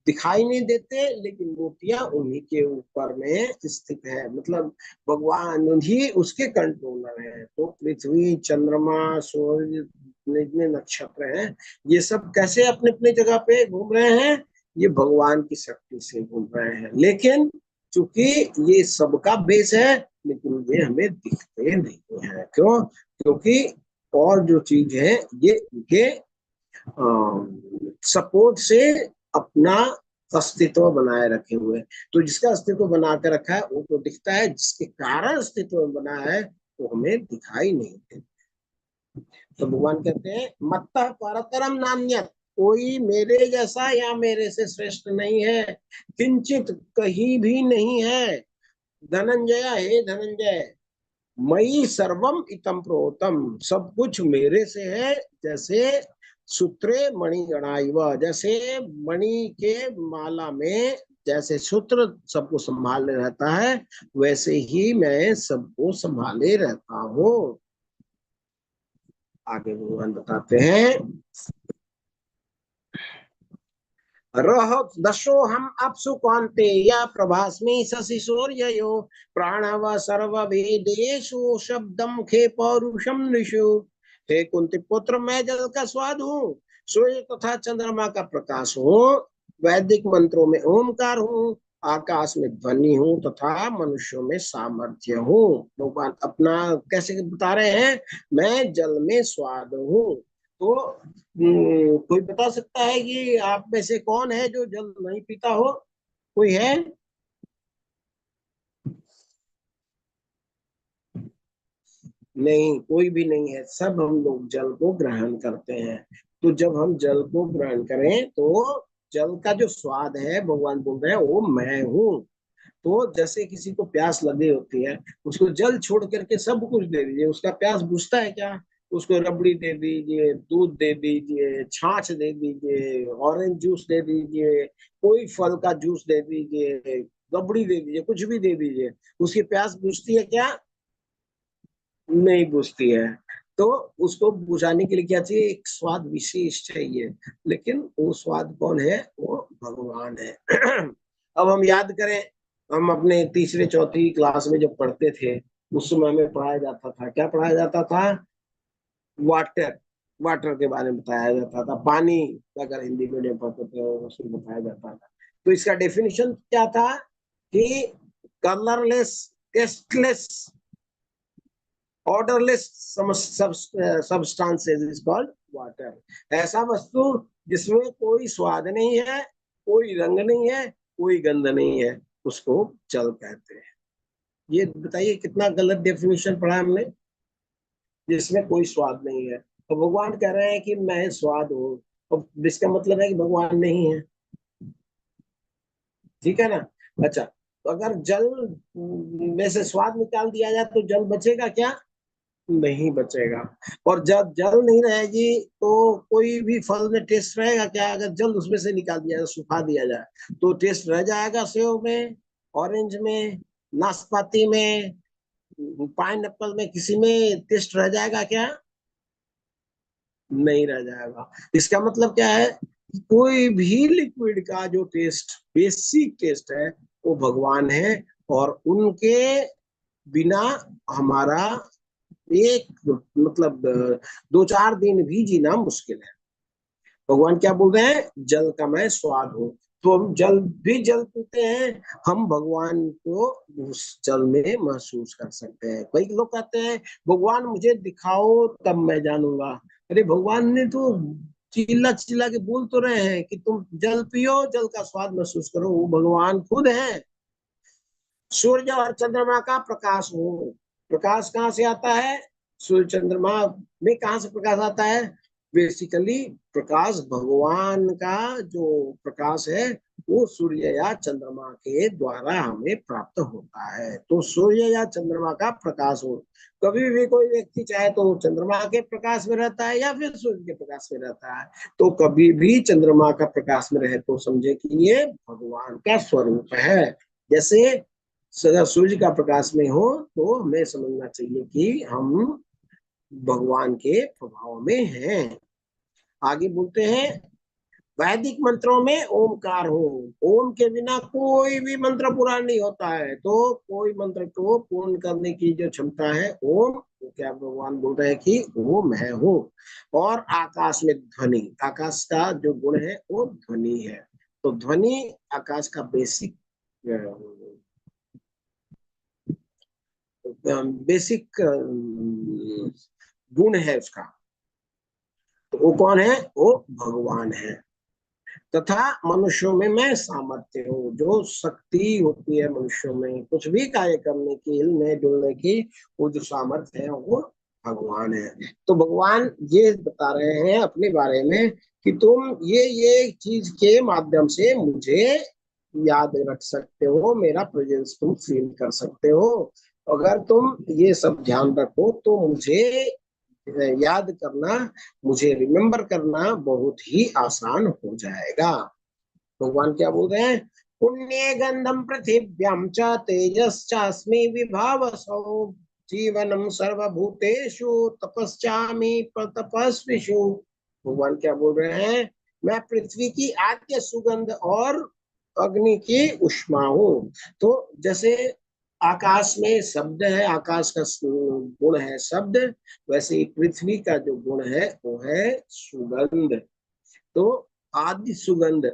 दिखाई नहीं देते, लेकिन मूर्तियां उन्हीं के ऊपर में स्थित है, मतलब भगवान ही उसके कंट्रोलर है। तो पृथ्वी, चंद्रमा, सूर्य, जितने नक्षत्र हैं, ये सब कैसे अपने अपने जगह पे घूम रहे हैं, ये भगवान की शक्ति से घूम रहे हैं। लेकिन चूंकि ये सबका बेस है, लेकिन ये हमें दिखते नहीं है। क्यों? क्योंकि और जो चीज है ये इनके सपोर्ट से अपना अस्तित्व बनाए रखे हुए। तो जिसका अस्तित्व बना के रखा है वो तो दिखता है, जिसके कारण अस्तित्व बना है वो हमें दिखाई नहीं देता। तो भगवान कहते हैं मत्तः परतरम नान्यत्, कोई मेरे जैसा या मेरे से श्रेष्ठ नहीं है, किंचित कहीं भी नहीं है। धनंजय, हे धनंजय, मई सर्वम इतम प्रोतम, सब कुछ मेरे से है। जैसे सूत्रे मणि गणाइव, जैसे मणि के माला में जैसे सूत्र सबको संभाले रहता है, वैसे ही मैं सबको संभाले रहता हूँ। आगे भगवान बताते हैं, रह दशो हम अपसु कौन्ते या प्रभास्मि शशिशोर्ययो प्राणव सर्ववेदेषु शब्दम खे पौरुषम नृषु। हे कुंती पुत्र, मैं जल का स्वाद हूँ, सूर्य तथा चंद्रमा का प्रकाश हूँ, वैदिक मंत्रों में ओमकार हूँ, आकाश में ध्वनि हूँ तथा मनुष्यों में सामर्थ्य हूँ। भगवान अपना कैसे बता रहे हैं, मैं जल में स्वाद हूँ। तो कोई बता सकता है कि आप में से कौन है जो जल नहीं पीता हो? कोई है? नहीं, कोई भी नहीं है, सब हम लोग जल को ग्रहण करते हैं। तो जब हम जल को ग्रहण करें तो जल का जो स्वाद है, भगवान बोल रहे हैं वो मैं हूँ। तो जैसे किसी को प्यास लगी होती है, उसको जल छोड़ करके सब कुछ दे दीजिए, उसका प्यास बुझता है क्या? उसको रबड़ी दे दीजिए, दूध दे दीजिए, छाछ दे दीजिए, ऑरेंज जूस दे दीजिए, कोई फल का जूस दे दीजिए, रबड़ी दे दीजिए, कुछ भी दे दीजिए, उसकी प्यास बुझती है क्या? नहीं बुझती है। तो उसको बुझाने के लिए क्या चाहिए? एक स्वाद विशेष चाहिए। लेकिन वो स्वाद कौन है? वो भगवान है। अब हम याद करें, हम अपने तीसरे चौथी क्लास में जब पढ़ते थे, उस समय हमें पढ़ाया जाता था, क्या पढ़ाया जाता था? वाटर। वाटर के बारे में बताया जाता था, पानी। अगर हिंदी मीडियम पढ़ते थे उसमें बताया जाता था। तो इसका डेफिनेशन क्या था कि colourless, tasteless, odourless substances is called water. ऐसा वस्तु जिसमें कोई स्वाद नहीं है, कोई रंग नहीं है, कोई गंध नहीं है, उसको जल कहते हैं। ये बताइए कितना गलत डेफिनेशन पढ़ा हमने, जिसमें कोई स्वाद नहीं है। तो भगवान कह रहे हैं कि मैं स्वाद हूँ, तो इसका मतलब है कि भगवान नहीं है। ठीक है ना? अच्छा, तो अगर जल में से स्वाद निकाल दिया जाए तो जल बचेगा क्या? नहीं बचेगा। और जब जल नहीं रहेगी तो कोई भी फल में टेस्ट रहेगा क्या? अगर जल उसमें से निकाल दिया जाए, सुखा दिया जाए, तो टेस्ट रह जाएगा सेव में, ऑरेंज में, नाशपाती में, पाइन एप्पल में, किसी में टेस्ट रह जाएगा क्या? नहीं रह जाएगा। इसका मतलब क्या है? कोई भी लिक्विड का जो टेस्ट, बेसिक टेस्ट है, वो भगवान है। और उनके बिना हमारा एक मतलब 2-4 दिन भी जीना मुश्किल है। भगवान क्या बोल रहे हैं? जल का मैं स्वाद हूँ। तो हम जल भी जल पीते हैं, हम भगवान को उस जल में महसूस कर सकते हैं। कई लोग कहते हैं भगवान मुझे दिखाओ तब मैं जानूंगा। अरे भगवान ने तो चिल्ला चिल्ला के बोल तो रहे हैं कि तुम जल पियो, जल का स्वाद महसूस करो, वो भगवान खुद है। सूर्य और चंद्रमा का प्रकाश हो। प्रकाश कहाँ से आता है? सूर्य चंद्रमा में कहाँ से प्रकाश आता है? बेसिकली प्रकाश भगवान का जो प्रकाश है, वो सूर्य या चंद्रमा के द्वारा हमें प्राप्त होता है। तो सूर्य या चंद्रमा का प्रकाश हो। कभी भी कोई व्यक्ति चाहे तो चंद्रमा के प्रकाश में रहता है या फिर सूर्य के प्रकाश में रहता है। तो कभी भी चंद्रमा का प्रकाश में रहे तो समझे कि ये भगवान का स्वरूप है। जैसे सदा सूर्य का प्रकाश में हो तो हमें समझना चाहिए कि हम भगवान के प्रभाव में हैं। आगे बोलते हैं वैदिक मंत्रों में ओमकार हो, ओम के बिना कोई भी मंत्र पूरा नहीं होता है। तो कोई मंत्र को पूर्ण करने की जो क्षमता है ओम, तो क्या भगवान बोल रहे हैं कि ओम है हूँ। और आकाश में ध्वनि, आकाश का जो गुण है वो ध्वनि है। तो ध्वनि आकाश का बेसिक बेसिक गुण है उसका। तो वो कौन है? वो भगवान है। तथा मनुष्यों में मैं सामर्थ्य हूँ, जो शक्ति होती है मनुष्यों में कुछ भी कार्य करने की, हिलने डुलने की, वो जो सामर्थ्य है वो भगवान है। तो भगवान ये बता रहे हैं अपने बारे में कि तुम ये चीज के माध्यम से मुझे याद रख सकते हो, मेरा प्रेजेंस तुम फील कर सकते हो। अगर तुम ये सब ध्यान रखो तो मुझे याद करना, मुझे रिमेम्बर करना बहुत ही आसान हो जाएगा। भगवान क्या बोल रहे हैं? पुण्य गंधम पृथिव्याम च तेजश्चास्मि विभावसो जीवनम सर्वभूतेषु तपस्यामि तपस्विषु। भगवान क्या बोल रहे हैं? मैं पृथ्वी की आद्य सुगंध और अग्नि की उष्मा हूँ। तो जैसे आकाश में शब्द है, आकाश का गुण है शब्द, वैसे ही पृथ्वी का जो गुण है वो है सुगंध। तो आदि सुगंध,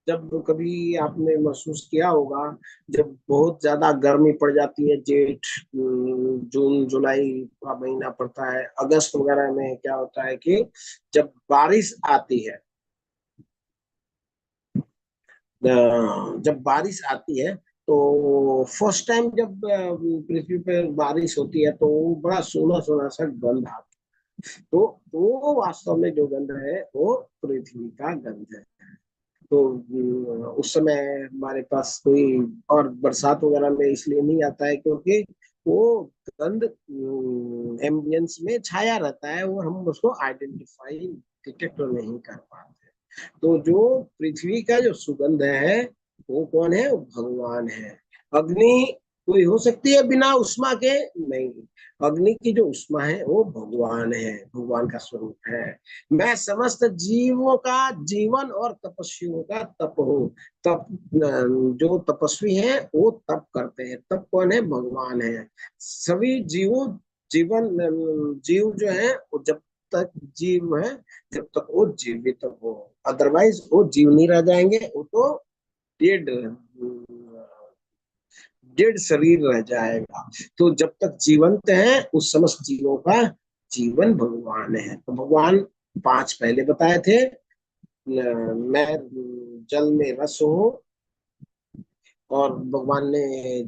जब कभी आपने महसूस किया होगा, जब बहुत ज्यादा गर्मी पड़ जाती है, जेठ जून जुलाई का महीना पड़ता है, अगस्त वगैरह में क्या होता है कि जब बारिश आती है, जब बारिश आती है तो फर्स्ट टाइम जब पृथ्वी पर बारिश होती है तो बड़ा सोना सोना सा गंध आता है। तो वो वास्तव में जो गंध है वो पृथ्वी का गंध है। तो उस समय हमारे पास कोई और बरसात वगैरह में इसलिए नहीं आता है क्योंकि वो गंध एम्बियंस में छाया रहता है और हम उसको आइडेंटिफाई डिटेक्ट नहीं कर पाते। तो जो पृथ्वी का जो सुगंध है वो कौन है? वो भगवान है। अग्नि कोई हो सकती है बिना उष्मा के? नहीं, अग्नि की जो उष्मा है वो भगवान है, भगवान का स्वरूप है। मैं समस्त जीवों का जीवन और तपस्वियों का तप हूँ। तप, जो तपस्वी है वो तप करते हैं। तप कौन है? भगवान है। सभी जीवों जीवन जीव जो है वो जब तक जीव है, जब तक वो जीवित हो, अदरवाइज वो जीव नहीं रह जाएंगे, वो तो डेड डेड शरीर रह जाएगा। तो जब तक जीवंत है उस समस्त जीवों का जीवन भगवान है। तो भगवान पांच पहले बताए थे, मैं जल में रस हूँ, और भगवान ने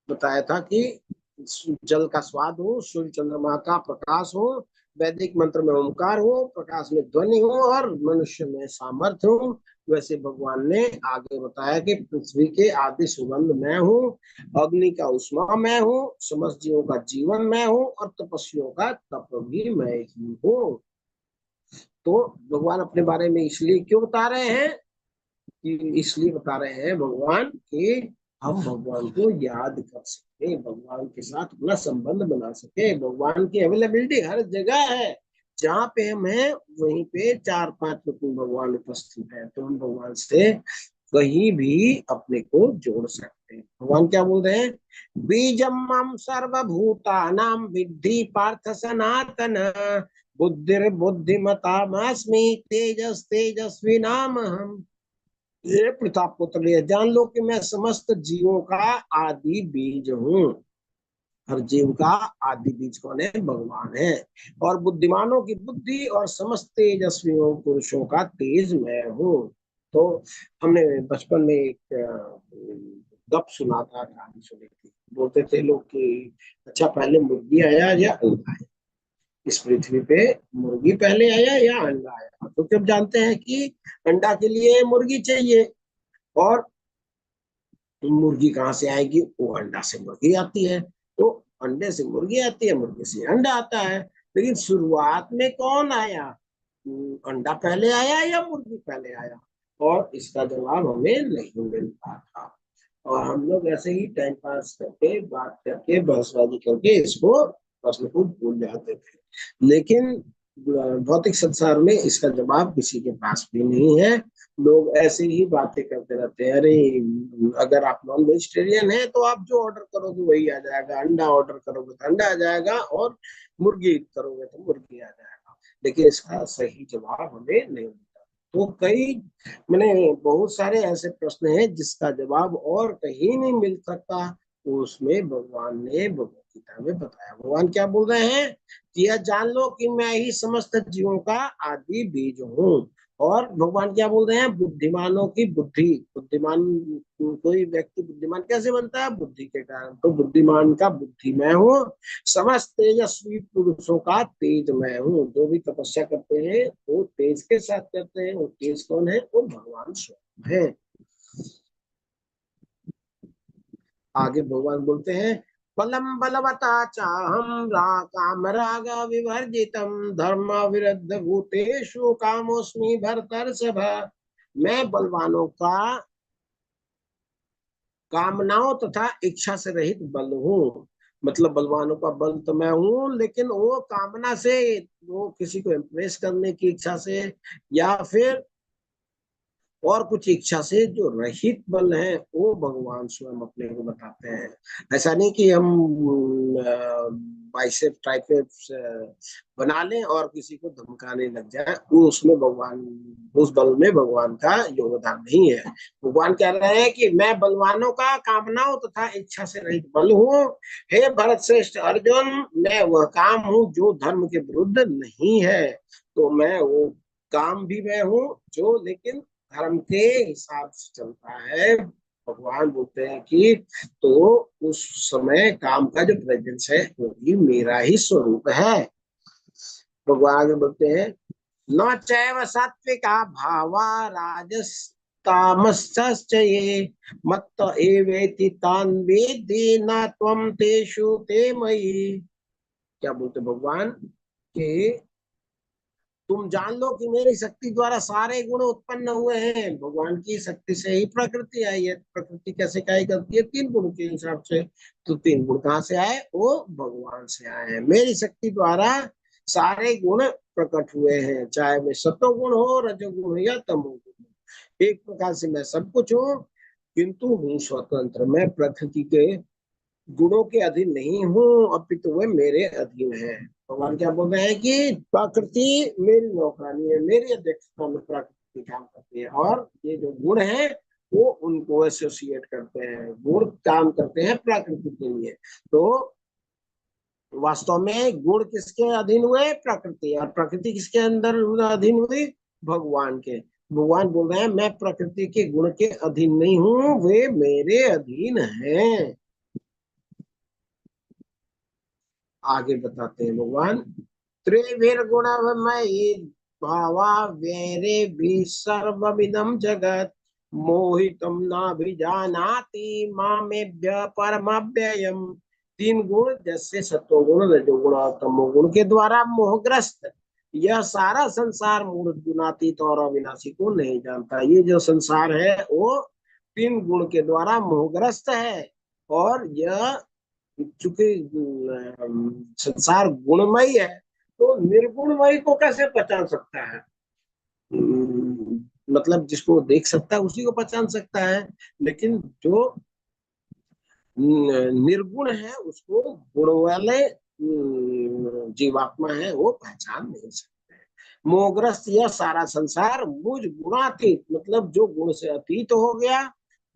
बताया था कि जल का स्वाद हो, सूर्य चंद्रमा का प्रकाश हो, वैदिक मंत्र में ओंकार हो, प्रकाश में ध्वनि हो, और मनुष्य में सामर्थ्य हो। वैसे भगवान ने आगे बताया कि पृथ्वी के आदि सुगंध मैं हूँ, अग्नि का उष्मा मैं हूँ, समस्त जीवों का जीवन मैं हूँ, और तपस्वियों का तप भी मैं ही हूँ। तो भगवान अपने बारे में इसलिए क्यों बता रहे हैं? कि इसलिए बता रहे हैं भगवान कि हम भगवान को याद कर सके, भगवान के साथ अपना संबंध बना सके। भगवान की अवेलेबिलिटी हर जगह है, जहाँ पे हम हैं वहीं पे 4-5 लोग भगवान उपस्थित है। तो हम भगवान से कहीं भी अपने को जोड़ सकते हैं। भगवान क्या बोल रहे हैं? बीजम मम सर्वभूतानां विद्धि पार्थ सनातन, बुद्धिर बुद्धिमतामस्मि तेजस तेजस्वी नाम हम। ये प्रताप पुत्र है, जान लो कि मैं समस्त जीवों का आदि बीज हूँ। हर जीव का आदि बीज कौन है? भगवान है। और बुद्धिमानों की बुद्धि और समस्त तेजस्वियों पुरुषों का तेज मैं हूँ। तो हमने बचपन में एक गप सुना था, कहानी सुनी थी। बोलते थे लोग कि अच्छा पहले मुर्गी आया या अंडा आया इस पृथ्वी पे? मुर्गी पहले आया या अंडा आया? तो जब जानते हैं कि अंडा के लिए मुर्गी चाहिए, और मुर्गी कहाँ से आएगी? वो अंडा से मुर्गी आती है। तो अंडे से मुर्गी आती है, मुर्गी से अंडा आता है। लेकिन शुरुआत में कौन आया? अंडा पहले आया या मुर्गी पहले आया? और इसका जवाब हमें नहीं मिलता था। और हम लोग ऐसे ही टाइम पास करके बात करके बहसबाजी करके इसको प्रश्न को भूल जाते थे। लेकिन भौतिक संसार में इसका जवाब किसी के पास भी नहीं है। लोग ऐसे ही बातें करते रहते हैं, अरे अगर आप नॉन वेजिटेरियन है तो आप जो ऑर्डर करोगे वही आ जाएगा, अंडा ऑर्डर करोगे तो अंडा आ जाएगा, और मुर्गी करोगे तो मुर्गी आ जाएगा। लेकिन इसका सही जवाब हमें नहीं मिलता। तो कई मैंने बहुत सारे ऐसे प्रश्न हैं जिसका जवाब और कहीं नहीं मिल सकता, उसमें भगवान ने भगवत गीता में बताया। भगवान क्या बोल रहे हैं कि यह जान लो कि मैं ही समस्त जीवों का आदि बीज हूँ। और भगवान क्या बोल रहे हैं, बुद्धिमानों की बुद्धि, बुद्धिमान कोई व्यक्ति बुद्धिमान कैसे बनता है, बुद्धि के कारण। तो बुद्धिमान का बुद्धि मैं हूँ, समस्त तेजस्वी पुरुषों का तेज मैं हूँ। जो भी तपस्या करते हैं वो तेज के साथ करते हैं। वो तेज कौन है, वो भगवान स्वयं है। आगे भगवान बोलते हैं, बलम बलवता चाहम काम राग विवर्जितम धर्म विरुद्ध भूतेषु कामोस्मि भरतर्षभ। मैं बलवानों का कामनाओं तथा इच्छा से रहित बल हूँ। मतलब बलवानों का बल तो मैं हूँ, लेकिन वो कामना से, वो किसी को इम्प्रेस करने की इच्छा से या फिर और कुछ इच्छा से जो रहित बल है, वो भगवान स्वयं अपने को बताते हैं। ऐसा नहीं कि हम बाइसेप ट्राइसेप्स बना लें और किसी को धमकाने लग जाए, वो उसमें भगवान, उस बल में भगवान का योगदान नहीं है। भगवान कह रहे हैं कि मैं बलवानों का कामनाओं तथा इच्छा से रहित बल हूँ। हे भरत श्रेष्ठ अर्जुन, मैं वह काम हूँ जो धर्म के विरुद्ध नहीं है। तो मैं वो काम भी मैं हूँ जो लेकिन धर्म के हिसाब से चलता है। भगवान बोलते हैं कि तो उस समय काम का जो प्रेजेंस है वो भी मेरा ही स्वरूप है। भगवान आगे बोलते हैं, न चैव सात्विका भावा राजस तामसश्च ये मत्त एवेति तान् वेत्ति न त्वं तेषु ते मयि। क्या बोलते भगवान कि तुम जान लो कि मेरी शक्ति द्वारा सारे गुण उत्पन्न हुए हैं। भगवान की शक्ति से ही प्रकृति आई है। प्रकृति कैसे कार्य करती है, तीन गुण के हिसाब से। तो तीन गुण कहाँ से आए, वो भगवान से आए हैं। मेरी शक्ति द्वारा सारे गुण प्रकट हुए हैं, चाहे वे सत्वगुण हो, रजोगुण हो या तमोगुण हो। एक प्रकार से मैं सब कुछ हूँ, किंतु हूँ स्वतंत्र। मैं प्रकृति के गुणों के अधीन नहीं हूँ, अपितु वे मेरे अधीन है। भगवान क्या बोल रहे हैं कि प्रकृति मेरी नौकरानी है, मेरी अध्यक्षता में प्रकृति काम करती है, और ये जो गुण है वो उनको एसोसिएट करते हैं। गुण काम करते हैं प्रकृति के लिए। तो वास्तव में गुण किसके अधीन हुए, प्रकृति। और प्रकृति किसके अंदर अधीन हुई, भगवान के। भगवान बोल रहे हैं मैं प्रकृति के गुण के अधीन नहीं हूँ, वे मेरे अधीन हैं। आगे बताते हैं भगवान, त्रिभिर्गुणमयी भावा वेरे भी सर्वमिदं जगत मोहितम नाभिजानाति मामेभ्य परमव्ययम्। तीन गुण जैसे सत्वगुण, रजोगुण और तमोगुण के द्वारा मोहग्रस्त यह सारा संसार मूढ़ गुणातीत और अविनाशी को नहीं जानता। ये जो संसार है वो तीन गुण के द्वारा मोहग्रस्त है। और यह चूंकि संसार गुणमय है, तो निर्गुणमय को कैसे पहचान सकता है। मतलब जिसको देख सकता है उसी को पहचान सकता है, लेकिन जो निर्गुण है उसको गुण वाले जीवात्मा है वो पहचान नहीं सकते। मोहग्रस्त यह सारा संसार मुझ गुणातीत, मतलब जो गुण से अतीत हो गया,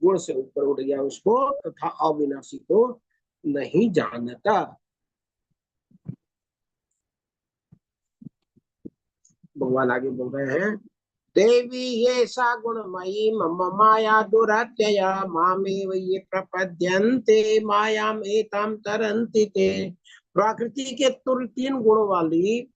गुण से ऊपर उठ गया, उसको तथा अविनाशी को नहीं जानता। भगवान आगे बोल रहे हैं, देवी ये सा गुणमयी मम माया दुरात्यया मामेव ये प्रपद्यन्ते मायाम एताम तरन्ति ते। प्रकृति के तुल तीन गुण वाली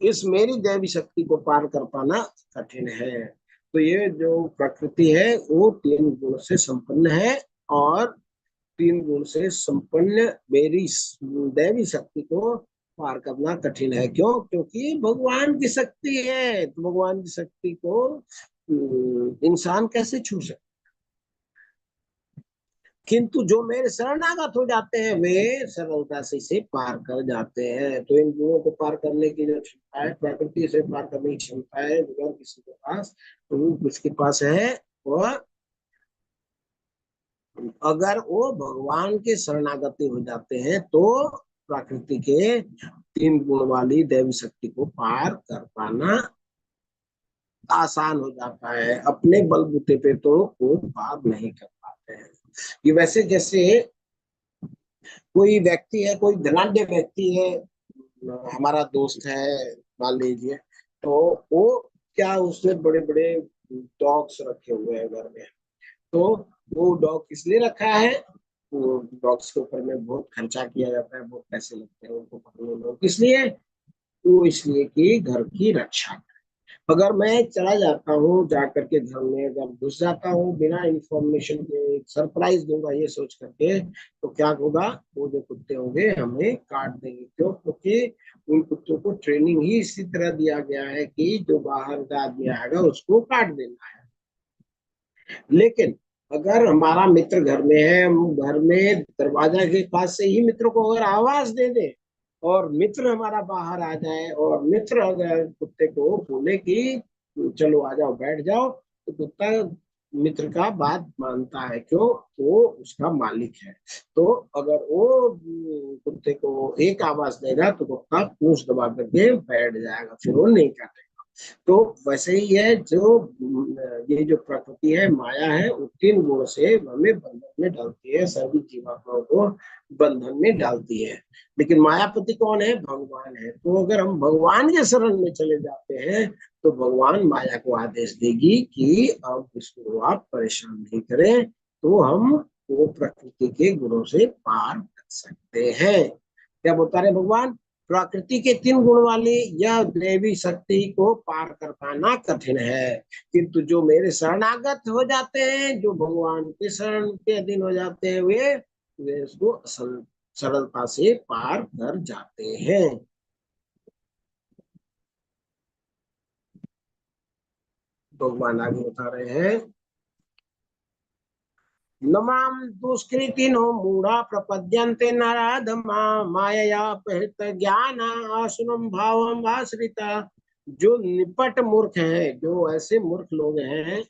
इस मेरी दैवी शक्ति को पार कर पाना कठिन है। तो ये जो प्रकृति है वो तीन गुण से संपन्न है, और तीन गुण से संपन्न मेरी दैवी शक्ति को पार करना कठिन है। क्यों, क्योंकि भगवान की शक्ति है। तो भगवान की शक्ति को इंसान कैसे छू सकता। किंतु जो मेरे शरणागत हो जाते हैं वे सरलता से इसे पार कर जाते हैं। तो इन गुणों को पार करने की जो क्षमता है, प्रकृति से पार करने की क्षमता है अगर किसी के पास, तो उसके पास है, वह अगर वो भगवान के शरणागति हो जाते हैं तो प्रकृति के 3 गुण वाली दैवी शक्ति को पार कर पाना आसान हो जाता है। अपने बलबूते पे तो वो पार नहीं कर पाते हैं। ये वैसे जैसे कोई व्यक्ति है, कोई धनाढ्य व्यक्ति है, हमारा दोस्त है मान लीजिए, तो वो क्या, उसने बड़े बड़े डॉग्स रखे हुए हैं घर में। तो वो डॉग इसलिए रखा है, वो डॉग्स के ऊपर में बहुत खर्चा किया जाता है, बहुत पैसे लगते हैं उनको पकड़ने में। इसलिए वो इसलिए कि घर की रक्षा। अगर मैं चला जाता हूँ, जा करके घर में अगर घुस जाता हूँ बिना इंफॉर्मेशन के, सरप्राइज दूंगा ये सोच करके, तो क्या होगा, वो जो कुत्ते होंगे हमें काट देंगे। क्यों? क्योंकि उन कुत्तों को ट्रेनिंग ही इसी तरह दिया गया है कि जो बाहर का आदमी आएगा उसको काट देना है। लेकिन अगर हमारा मित्र घर में है, हम घर में दरवाजा के पास से ही मित्र को अगर आवाज दे दे और मित्र हमारा बाहर आ जाए, और मित्र अगर कुत्ते को बोले कि चलो आ जाओ बैठ जाओ, तो कुत्ता मित्र का बात मानता है। क्यों? वो उसका मालिक है। तो अगर वो कुत्ते को एक आवाज देगा तो कुत्ता पूंछ दबा करके बैठ जाएगा, फिर वो नहीं काटेगा। तो वैसे ही है, जो ये जो प्रकृति है, माया है, वो 3 गुण से हमें बंधन में डालती है, सभी जीवात्माओं को बंधन में डालती है। लेकिन मायापति कौन है? भगवान है। तो अगर हम भगवान के शरण में चले जाते हैं तो भगवान माया को आदेश देगी कि अब इसको आप परेशान नहीं करें, तो हम वो प्रकृति के गुणों से पार कर सकते हैं। क्या बता रहे भगवान? प्रकृति के 3 गुण वाली यह देवी शक्ति को पार कर पाना कठिन है, किंतु जो मेरे शरणागत हो जाते हैं, जो भगवान के शरण के अधीन हो जाते हैं, वे उसको सरलता से पार कर जाते हैं। भगवान आगे बता रहे हैं, नमाम दुष्कृतिनो मूढ़ा प्रपद्यन्ते नराधमा मायया अपहृत ज्ञान आसुरम भावम आश्रिता। जो निपट मूर्ख है, जो ऐसे मूर्ख लोग हैं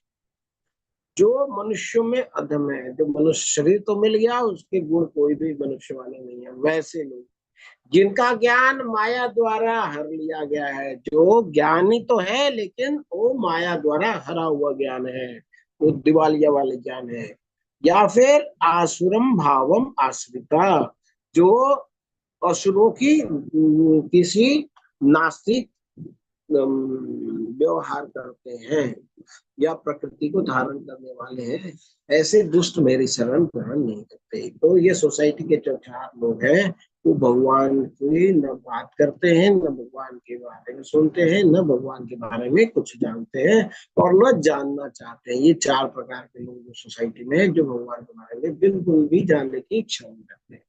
जो मनुष्यों में अधम है, जो मनुष्य शरीर तो मिल गया, उसके गुण कोई भी मनुष्य वाले नहीं है, वैसे लोग जिनका ज्ञान माया द्वारा हर लिया गया है। जो ज्ञानी तो है लेकिन वो माया द्वारा हरा हुआ ज्ञान है, वो दिवालिया वाले ज्ञान है। या फिर आसुरम भावम आश्रिता, जो असुरों की किसी नास्तिक व्यवहार करते हैं या प्रकृति को धारण करने वाले हैं, ऐसे दुष्ट मेरी शरण ग्रहण नहीं करते। तो ये सोसाइटी के जो 4 लोग हैं, वो भगवान की न बात करते हैं, न भगवान के बारे में सुनते हैं, न भगवान के बारे में कुछ जानते हैं और न जानना चाहते हैं। ये 4 प्रकार के लोग जो सोसाइटी में है, जो भगवान के बारे में बिल्कुल भी जानने की इच्छा नहीं करते।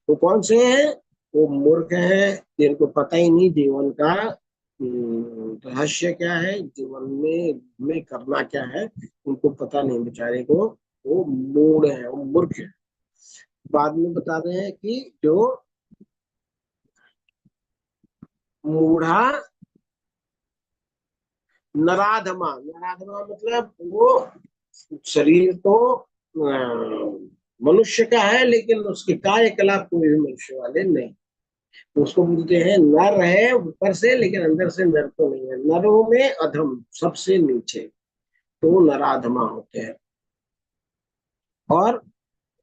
वो कौन से हैं? वो मूर्ख है, जिनको पता ही नहीं जीवन का रहस्य क्या है, जीवन में करना क्या है, उनको पता नहीं बेचारे को। वो मूढ़ है, वो मूर्ख है। बाद में बता रहे हैं कि जो मूढ़ा नराधमा, नराधमा मतलब वो शरीर तो मनुष्य का है लेकिन उसके कार्यकलाप कोई भी मनुष्य वाले नहीं। उसको बोलते हैं नर है ऊपर से, लेकिन अंदर से नर तो नहीं है। नरों में अधम, सबसे नीचे, तो नराधमा होते हैं। और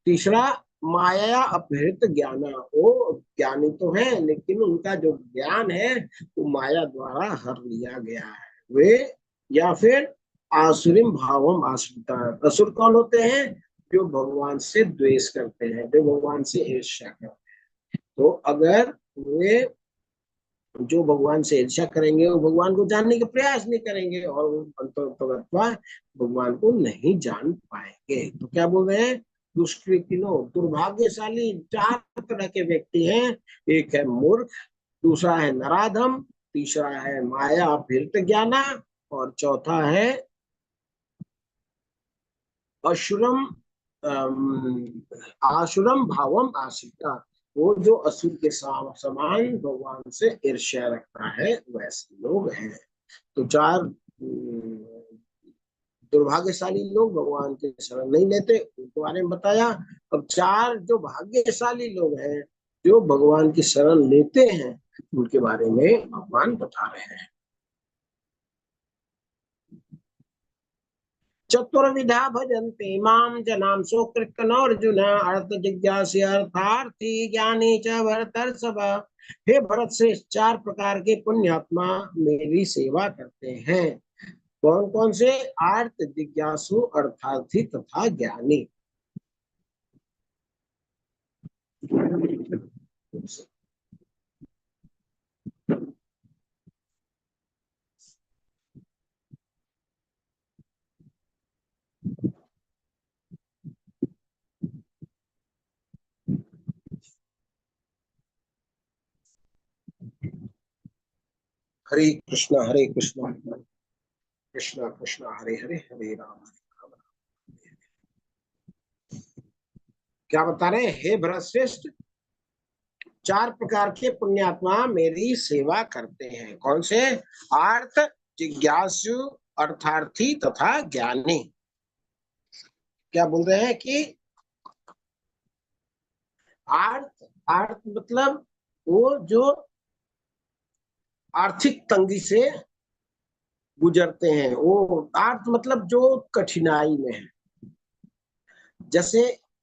तीसरा, माया अपहृत ज्ञाना, वो ज्ञानी तो है लेकिन उनका जो ज्ञान है वो माया द्वारा हर लिया गया है। वे, या फिर आसुरिम भावम आश्रिता। असुर कौन होते हैं? जो भगवान से द्वेष करते हैं, जो भगवान से ईर्ष्या करते हैं। तो अगर वे जो भगवान से ईर्ष्या करेंगे, वो भगवान को जानने के प्रयास नहीं करेंगे और वो अंततः भगवान को नहीं जान पाएंगे। तो क्या बोल रहे हैं? दुष्कृतिनो, दुर्भाग्यशाली 4 तरह के व्यक्ति हैं। एक है मूर्ख, दूसरा है नराधम, तीसरा है माया अपहृत ज्ञाना, और चौथा है अशुरम आसुरम भावम आशिता, वो जो असुर के समान भगवान से ईर्ष्या रखता है वैसे लोग हैं। तो चार दुर्भाग्यशाली लोग भगवान के शरण नहीं लेते, उनके बारे में बताया। अब चार जो भाग्यशाली लोग हैं जो भगवान की शरण लेते हैं उनके बारे में भगवान बता रहे हैं। चतुर्विधा भजन्ते माम जनाम सुकृतन अर्जुन अर्थ जिज्ञासी अर्थार्थी ज्ञानी च भरतर्षभ। हे भरत से चार प्रकार के पुण्यात्मा मेरी सेवा करते हैं। कौन कौन से? अर्थ जिज्ञासु, अर्थार्थी तथा ज्ञानी। हरे कृष्णा कृष्णा कृष्णा हरे हरे, हरे राम हरे राम। क्या बता रहे हैं? हे भरत श्रेष्ठ, चार प्रकार के पुण्यात्मा मेरी सेवा करते हैं। कौन से? आर्थ, जिज्ञासु, अर्थार्थी तथा ज्ञानी। क्या बोल रहे हैं कि आर्थ, आर्थ मतलब वो जो आर्थिक तंगी से गुजरते हैं, वो आर्थ मतलब जो कठिनाई में है। जैसे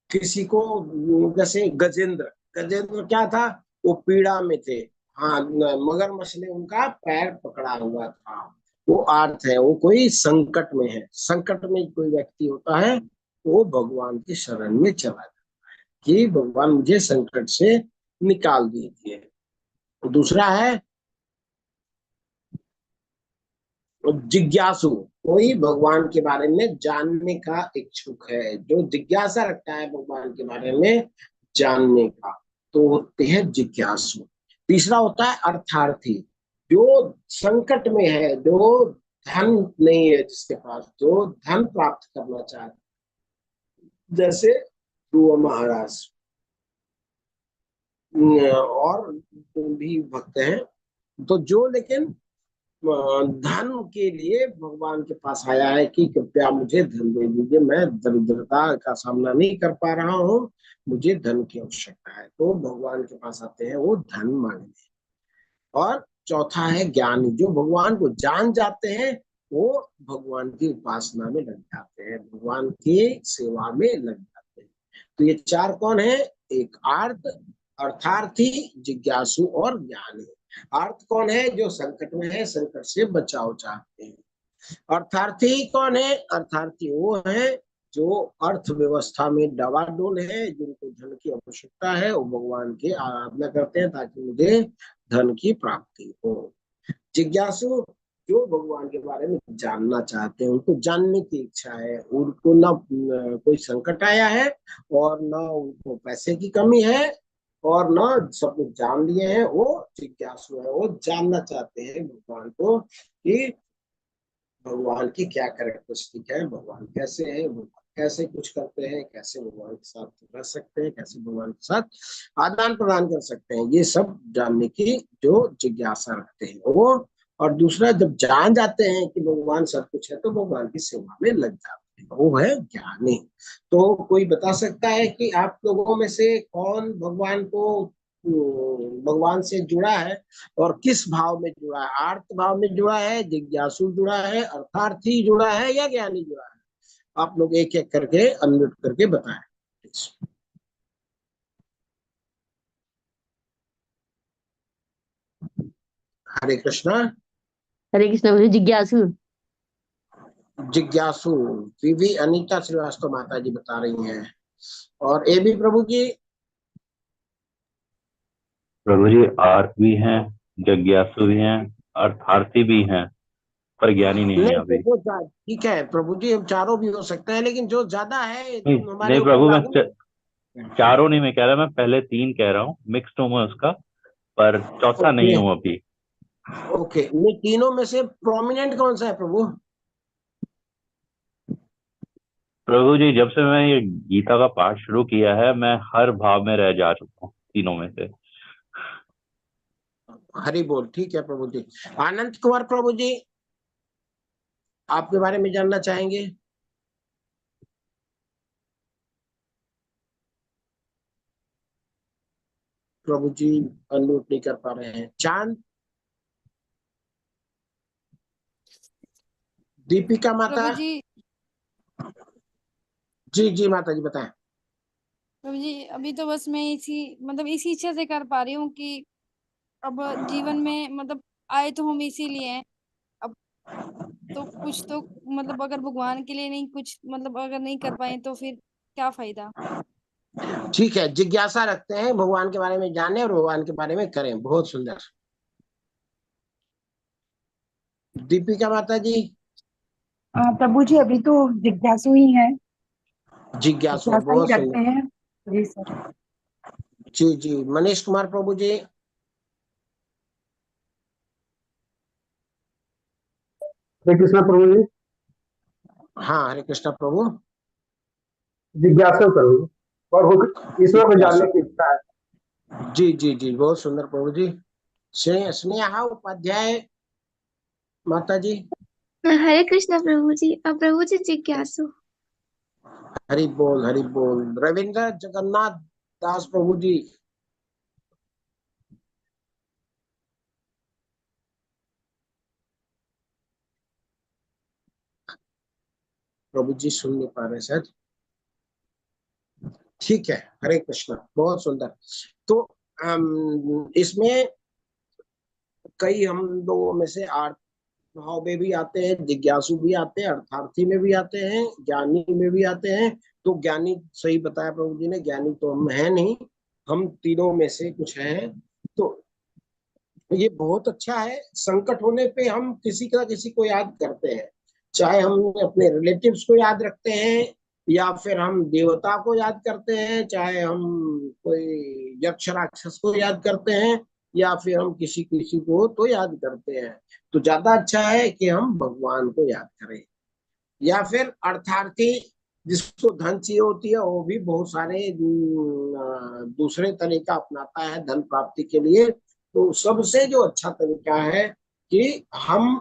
किसी को, जैसे गजेंद्र, गजेंद्र क्या था? वो पीड़ा में थे। हाँ, मगरमच्छ ने उनका पैर पकड़ा हुआ था। वो अर्थ है, वो कोई संकट में है। संकट में कोई व्यक्ति होता है वो भगवान की शरण में चला जाता है कि भगवान मुझे संकट से निकाल दीजिए। दूसरा है जिज्ञासु, कोई भगवान के बारे में जानने का इच्छुक है, जो जिज्ञासा रखता है भगवान के बारे में जानने का, तो होते हैं जिज्ञासु। तीसरा होता है अर्थार्थी, जो संकट में है, जो धन नहीं है जिसके पास, जो धन प्राप्त करना चाहता है, जैसे ध्रुव महाराज और भी भक्त हैं। तो जो लेकिन धन के लिए भगवान के पास आया है कि कृपया मुझे धन दे दीजिए, मैं दरिद्रता का सामना नहीं कर पा रहा हूँ, मुझे धन की आवश्यकता है, तो भगवान के पास आते हैं वो धन मांगने। और चौथा है ज्ञानी, जो भगवान को जान जाते हैं, वो भगवान की उपासना में लग जाते हैं, भगवान की सेवा में लग जाते हैं। तो ये चार कौन है? एक आर्थ, अर्थार्थी, जिज्ञासु और ज्ञानी। अर्थ कौन है? जो संकट में है, संकट से बचाव चाहते हैं। अर्थार्थी कौन है? अर्थार्थी वो है जो अर्थव्यवस्था में डवाडोल है, जिनको धन की आवश्यकता है, वो भगवान की आराधना करते हैं ताकि मुझे धन की प्राप्ति हो। जिज्ञासु, जो भगवान के बारे में जानना चाहते हैं, उनको जानने की इच्छा है, उनको ना कोई संकट आया है और ना उनको पैसे की कमी है और ना सब कुछ जान लिए हैं, वो जिज्ञासु है, वो जानना चाहते हैं भगवान को कि भगवान की क्या कैरेक्टरिस्टिक है, भगवान कैसे है, भगवान कैसे कुछ करते हैं, कैसे भगवान के साथ रह सकते हैं, कैसे भगवान के साथ आदान प्रदान कर सकते हैं, ये सब जानने की जो जिज्ञासा रखते हैं वो। और दूसरा, जब जान जाते हैं कि भगवान सब कुछ है तो भगवान की सेवा में लग जाते हैं, वो है ज्ञानी। तो कोई बता सकता है कि आप लोगों में से कौन भगवान को, भगवान से जुड़ा है और किस भाव में जुड़ा है? आर्त भाव में जुड़ा है, जिज्ञासु जुड़ा है, अर्थार्थी जुड़ा है या ज्ञानी जुड़ा है? आप लोग एक एक करके अनम्यूट करके बताएं। हरे कृष्णा। हरे कृष्ण बोलिए। जिज्ञासु। जिज्ञासु पीवी अनीता श्रीवास्तव माता जी बता रही हैं। और ए भी प्रभु जी? प्रभु जी आर्थ भी हैं, जिज्ञासु भी हैं, अर्थार्थी भी हैं, पर ज्ञानी नहीं है नहीं तो अभी। वो ठीक है प्रभु जी, हम चारों भी हो सकते हैं, लेकिन जो ज्यादा है नहीं हमारे नहीं ऊपर प्रभु, मैं लागू नहीं। चारों नहीं मैं कह रहा, मैं पहले तीन कह रहा हूँ, मिक्स्ड हूँ मैं उसका, पर चौथा नहीं ओके हूँ अभी। ओके, ये तीनों में से प्रोमिनेंट कौन सा है प्रभु? प्रभु जी, जब से मैं ये गीता का पाठ शुरू किया है, मैं हर भाव में रह जा चुका हूँ, तीनों में से। हरि बोल। ठीक है प्रभु जी। आनंद कुमार प्रभु जी, आपके बारे में जानना चाहेंगे? प्रभु जी अनम्यूट नहीं कर पा रहे हैं। चांद, दीपिका माता। प्रभु जी, जी जी माता जी बताएं। प्रभु जी अभी तो बस मैं इसी इच्छा से कर पा रही हूँ कि अब जीवन में आए तो हम इसीलिए हैं। अब तो कुछ तो अगर भगवान के लिए नहीं कुछ अगर नहीं कर पाए तो फिर क्या फायदा। ठीक है, जिज्ञासा रखते हैं, भगवान के बारे में जाने और भगवान के बारे में करें। बहुत सुंदर। दीपिका माता जी। प्रभु जी अभी तो जिज्ञासु ही हैं, जिज्ञासु, जिज्ञासा ही बहुत रखते सुंदर। हैं। जी सर। जी जी। मनीष कुमार प्रभु जी। हरे कृष्णा प्रभु जी। हाँ, हरे कृष्णा प्रभु। जिज्ञासा प्रभु और ईश्वर को जिज्ञासु। जानने की इच्छा है। जी जी जी, बहुत सुंदर प्रभु जी। स्नेहा उपाध्याय माता जी। हरे कृष्ण प्रभु जी। अब प्रभु जी जिज्ञासु। हरि बोल, हरि बोल। रविंद्र जगन्नाथ दास प्रभु जी। प्रभु जी सुन नहीं पा रहे सर। ठीक है, हरे कृष्णा, बहुत सुंदर। तो इसमें कई हम लोगों में से आठ भाव में भी आते हैं, जिज्ञासु भी आते हैं, अर्थार्थी में भी आते हैं, ज्ञानी में भी आते हैं। तो ज्ञानी सही बताया प्रभु जी ने, ज्ञानी तो हम है नहीं, हम तीनों में से कुछ हैं। तो ये बहुत अच्छा है। संकट होने पे हम किसी को याद करते हैं, चाहे हम अपने रिलेटिव्स को याद रखते हैं, या फिर हम देवता को याद करते हैं, चाहे हम कोई यक्ष राक्षस को याद करते हैं, या फिर हम किसी किसी को तो याद करते हैं। तो ज्यादा अच्छा है कि हम भगवान को याद करें। या फिर अर्थार्थी, जिसको धन चाहिए होती है, वो भी बहुत सारे दूसरे तरीका अपनाता है धन प्राप्ति के लिए। तो सबसे जो अच्छा तरीका है कि हम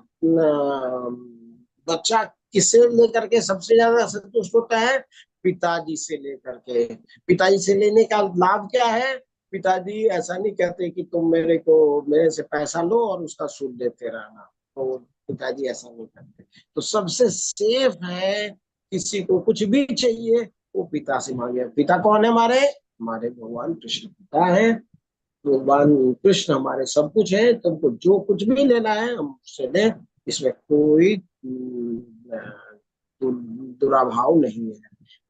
बच्चा किससे लेकर के सबसे ज्यादा संतुष्ट होता है? पिताजी से लेकर के। पिताजी से लेने का लाभ क्या है? पिताजी ऐसा नहीं कहते कि तुम मेरे से पैसा लो और उसका सूद देते रहना। तो पिताजी ऐसा नहीं करते। तो सबसे सेफ है, किसी को कुछ भी चाहिए वो पिता से मांगे। पिता कौन है हमारे? हमारे भगवान कृष्ण पिता है। भगवान कृष्ण हमारे सब कुछ है। तुमको जो कुछ भी लेना है हम उससे लें, इसमें कोई दुराभाव नहीं है।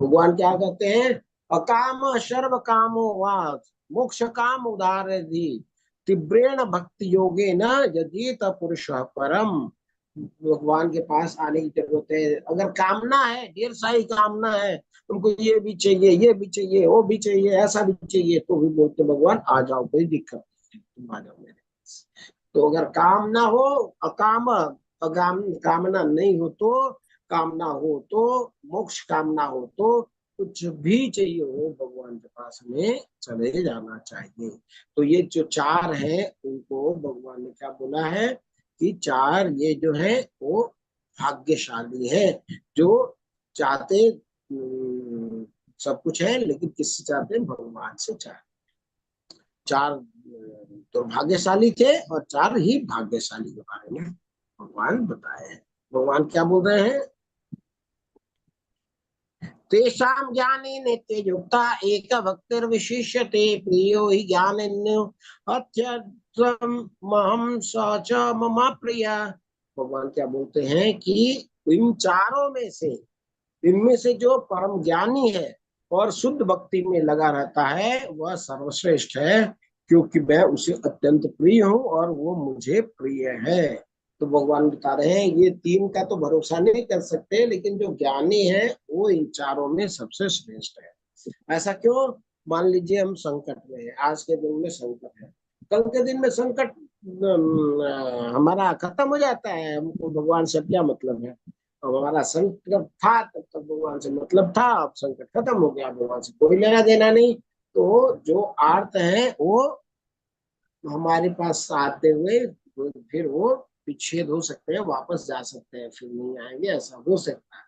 भगवान क्या कहते हैं? अकाम सर्व कामो वाद मोक्ष काम उदार दी तीव्रेण भक्ति योगे न यदि पुरुष परम। भगवान के पास आने की जरूरत है। अगर कामना है, ढेर सारी कामना है, तुमको ये भी चाहिए, ये भी चाहिए, वो भी चाहिए, ऐसा भी चाहिए, तो भी बोलते भगवान आ जाओ, कोई दिक्कत नहीं, तुम आ जाओ मेरे पास। तो अगर काम ना हो, अकाम अगाम कामना नहीं हो तो, कामना हो तो, मोक्ष कामना हो तो, कुछ भी चाहिए हो भगवान के पास में चले जाना चाहिए। तो ये जो चार हैं उनको भगवान ने क्या बोला है कि चार ये जो है वो भाग्यशाली है, जो चाहते सब कुछ है, लेकिन किससे चाहते हैं? भगवान से चाहते। चार दुर्भाग्यशाली थे और चार ही भाग्यशाली के बारे में भगवान बताए हैं। भगवान क्या बोल रहे हैं? तेषां ज्ञाने नित्य युक्ता एक भक्तिर्विशिष्यते प्रियो हि ज्ञानिन्यो अत्यर्थम महम सच मम प्रिया। भगवान क्या बोलते हैं कि इन चारों में से, इनमें से जो परम ज्ञानी है और शुद्ध भक्ति में लगा रहता है वह सर्वश्रेष्ठ है, क्योंकि मैं उसे अत्यंत प्रिय हूँ और वो मुझे प्रिय है। तो भगवान बता रहे हैं ये तीन का तो भरोसा नहीं कर सकते, लेकिन जो ज्ञानी है वो इन चारों में सबसे श्रेष्ठ है। ऐसा क्यों? मान लीजिए हम संकट में है, आज के दिन में संकट है, कल के दिन में संकट हमारा खत्म हो जाता है, हमको भगवान से क्या मतलब है? हमारा संकट था तब तक भगवान भगवान से मतलब था, अब संकट खत्म हो गया, भगवान से कोई लेना देना नहीं। तो जो आर्त है वो हमारे पास आते हुए फिर वो विच्छेद हो सकते हैं, वापस जा सकते हैं, फिर नहीं आएंगे, ऐसा हो सकता है।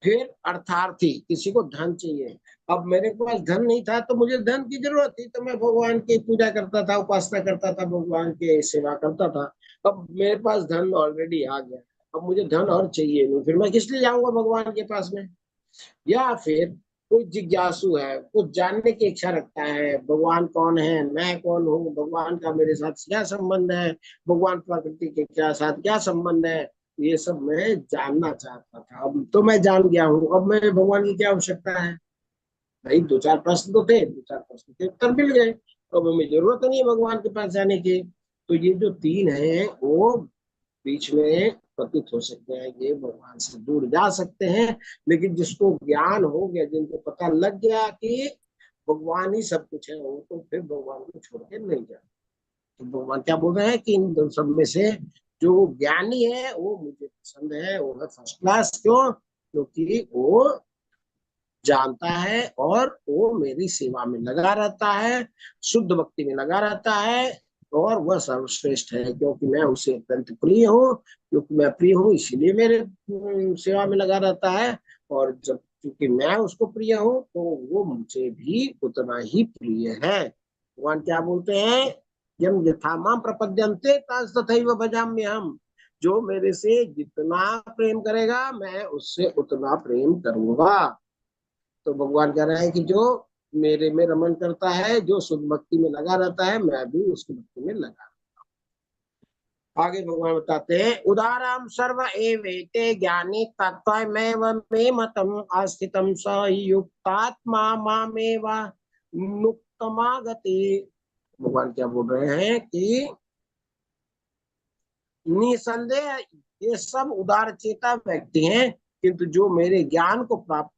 फिर अर्थार्थी, किसी को धन चाहिए। अब मेरे पास धन नहीं था तो मुझे धन की जरूरत थी, तो मैं भगवान की पूजा करता था, उपासना करता था, भगवान की सेवा करता था। अब मेरे पास धन ऑलरेडी आ गया, अब मुझे धन और चाहिए नहीं, फिर मैं किस लिए जाऊंगा भगवान के पास में। या फिर कोई जिज्ञासु है, कुछ जानने की इच्छा रखता है, भगवान कौन है, मैं कौन हूँ, भगवान का मेरे साथ क्या संबंध है, भगवान प्रकृति के क्या साथ क्या संबंध है, ये सब मैं जानना चाहता था। अब तो मैं जान गया हूँ, अब मैं भगवान की क्या आवश्यकता है। भाई दो चार प्रश्न तो थे, दो चार प्रश्न के उत्तर मिल गए, तो अब हमें जरूरत नहीं है भगवान के पास जाने की। तो ये जो तीन है वो बीच में पतित हो सकते हैं, ये भगवान से दूर जा सकते हैं। लेकिन जिसको ज्ञान हो गया, जिनको पता लग गया कि भगवान ही सब कुछ है, वो तो फिर भगवान को छोड़ के नहीं जाते। तो भगवान क्या बोल रहे हैं कि इन दो सब में से जो ज्ञानी है वो मुझे पसंद है, वो है फर्स्ट क्लास। क्यों? क्योंकि वो जानता है और वो मेरी सेवा में लगा रहता है, शुद्ध भक्ति में लगा रहता है, और वह सर्वश्रेष्ठ है। क्योंकि मैं उसे अत्यंत प्रिय हूँ, क्योंकि मैं प्रिय हूँ इसीलिए मेरे सेवा में लगा रहता है। और जब क्योंकि मैं उसको प्रिय हूँ तो वो मुझे भी उतना ही प्रिय है। भगवान क्या बोलते हैं? यम यथा माम प्रपद्यन्ते तथैव भजाम्य हम। जो मेरे से जितना प्रेम करेगा मैं उससे उतना प्रेम करूंगा। तो भगवान कह रहा है कि जो मेरे में रमन करता है, जो शुद्ध भक्ति में लगा रहता है, मैं भी उसकी भक्ति में लगा। आगे भगवान बताते हैं, उदाराम सर्व एवेते ज्ञानी तत्वमेव मे मतम आस्थितम स युक्तात्मा मामेव नुक्तमागति। भगवान क्या बोल रहे हैं कि निसंदेह ये सब उदार चेता व्यक्ति हैं, किंतु जो मेरे ज्ञान को प्राप्त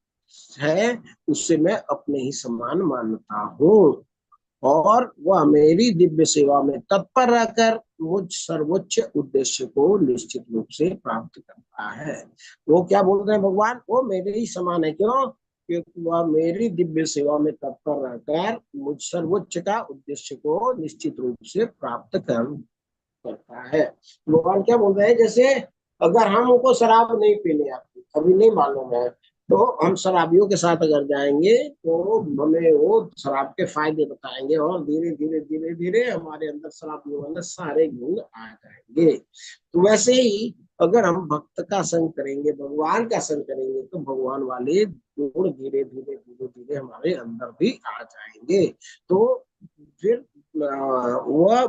है उससे मैं अपने ही समान मानता हूँ, और वह मेरी दिव्य सेवा में तत्पर रहकर मुझ सर्वोच्च उद्देश्य को निश्चित रूप से प्राप्त करता है। वो क्या बोल रहे हैं भगवान? वो मेरे ही समान है। क्यों? क्योंकि वह मेरी दिव्य सेवा में तत्पर रहकर मुझ सर्वोच्च का उद्देश्य को निश्चित रूप से प्राप्त करता है। भगवान क्या बोल रहे हैं? जैसे अगर हम उनको शराब नहीं पीने आती, अभी नहीं मालूम है, तो हम शराबियों के साथ अगर जाएंगे तो हमें वो शराब के फायदे बताएंगे, और धीरे धीरे धीरे धीरे हमारे अंदर शराबियों के अंदर सारे गुण आ जाएंगे। तो वैसे ही अगर हम भक्त का संग करेंगे, भगवान का संग करेंगे, तो भगवान वाले गुण धीरे धीरे धीरे धीरे हमारे अंदर भी आ जाएंगे। तो फिर वह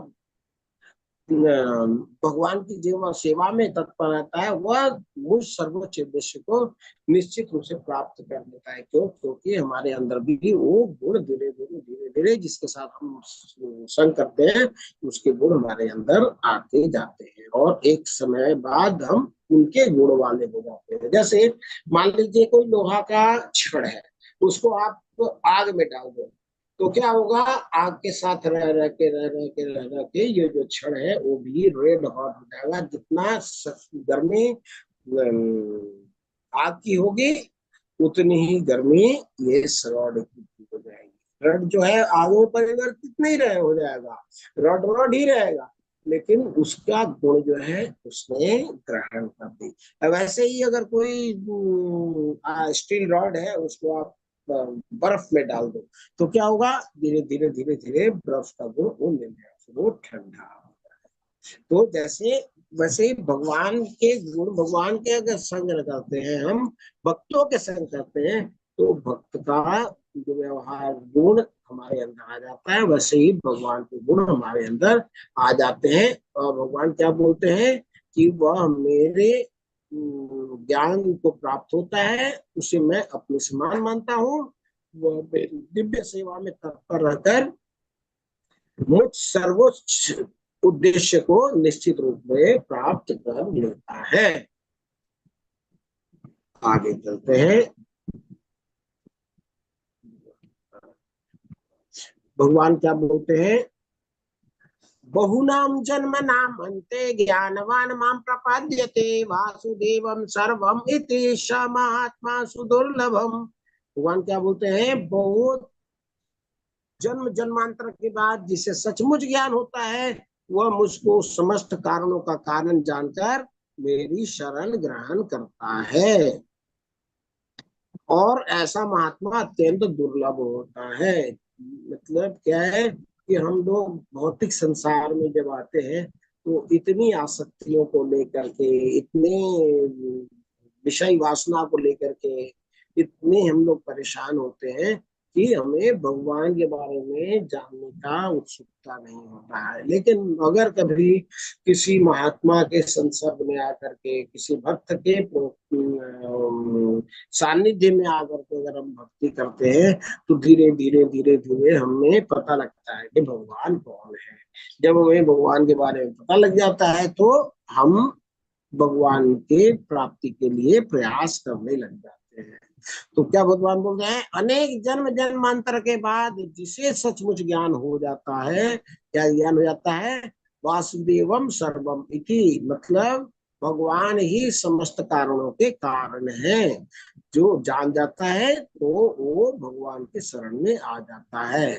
भगवान की जो सेवा में तत्पर रहता है, वह मुझ सर्वोच्च उद्देश्य को निश्चित रूप से प्राप्त कर लेता है। क्यों? क्योंकि हमारे अंदर भी वो गुण धीरे धीरे जिसके साथ हम संग करते हैं, उसके गुण हमारे अंदर आते जाते हैं, और एक समय बाद हम उनके गुण वाले हो जाते हैं। जैसे मान लीजिए कोई लोहा का छड़ है, उसको आप आग में डाल दो, तो क्या होगा? आग के साथ रह के ये जो छड़ है वो भी रेड हॉट हो जाएगा। जितना गर्मी आग की होगी, उतनी ही गर्मी ये रॉड की हो जाएगी। रॉड जो है आग में परिवर्तित नहीं रहे हो जाएगा, रॉड रॉड ही रहेगा, लेकिन उसका गुण जो है उसने ग्रहण कर दी। अब ऐसे ही अगर कोई स्टील रॉड है, उसको आप बर्फ में डाल दो, तो क्या होगा? धीरे धीरे धीरे धीरे बर्फ का गुण वो ले लेगा, फिर वो ठंडा होता है। तो जैसे वैसे ही भगवान के गुण, भगवान के अगर संग करते हैं हम, भक्तों के संग करते हैं, तो भक्त का जो व्यवहार गुण हमारे अंदर आ जाता है, वैसे ही भगवान के गुण हमारे अंदर आ जाते हैं। और भगवान क्या बोलते हैं कि वह मेरे ज्ञान को प्राप्त होता है, उसे मैं अपने समान मानता हूँ, वह मेरी दिव्य सेवा में तत्पर रहकर मुझ सर्वोच्च उद्देश्य को निश्चित रूप में प्राप्त कर लेता है। आगे चलते हैं। भगवान क्या बोलते हैं? बहुनाम जन्म नाम अन्ते ज्ञानवान माम प्रपद्यते वासुदेवम सर्वम इति स महात्मा सुदुर्लभम। भगवान क्या बोलते हैं, बहुत जन्म जन्मांतर के बाद जिसे सचमुच ज्ञान होता है वह मुझको समस्त कारणों का कारण जानकर मेरी शरण ग्रहण करता है, और ऐसा महात्मा अत्यंत दुर्लभ होता है। मतलब क्या है कि हम लोग भौतिक संसार में जब आते हैं तो इतनी आसक्तियों को लेकर के, इतने विषय वासना को लेकर के इतने हम लोग परेशान होते हैं कि हमें भगवान के बारे में जानने का उत्सुकता नहीं होता है। लेकिन अगर कभी किसी महात्मा के संसर्ग में आकर के, किसी भक्त के सानिध्य में आकर के अगर हम भक्ति करते हैं तो धीरे धीरे धीरे धीरे हमें पता लगता है कि भगवान कौन है। जब हमें भगवान के बारे में पता लग जाता है तो हम भगवान के प्राप्ति के लिए प्रयास करने लग जाते हैं। तो क्या भगवान बोल रहे हैं, अनेक जन्म जन्मांतर के बाद जिसे सचमुच ज्ञान हो जाता है, क्या ज्ञान हो जाता है, वासुदेवम सर्वम इति, मतलब भगवान ही समस्त कारणों के कारण है। जो जान जाता है तो वो भगवान के शरण में आ जाता है।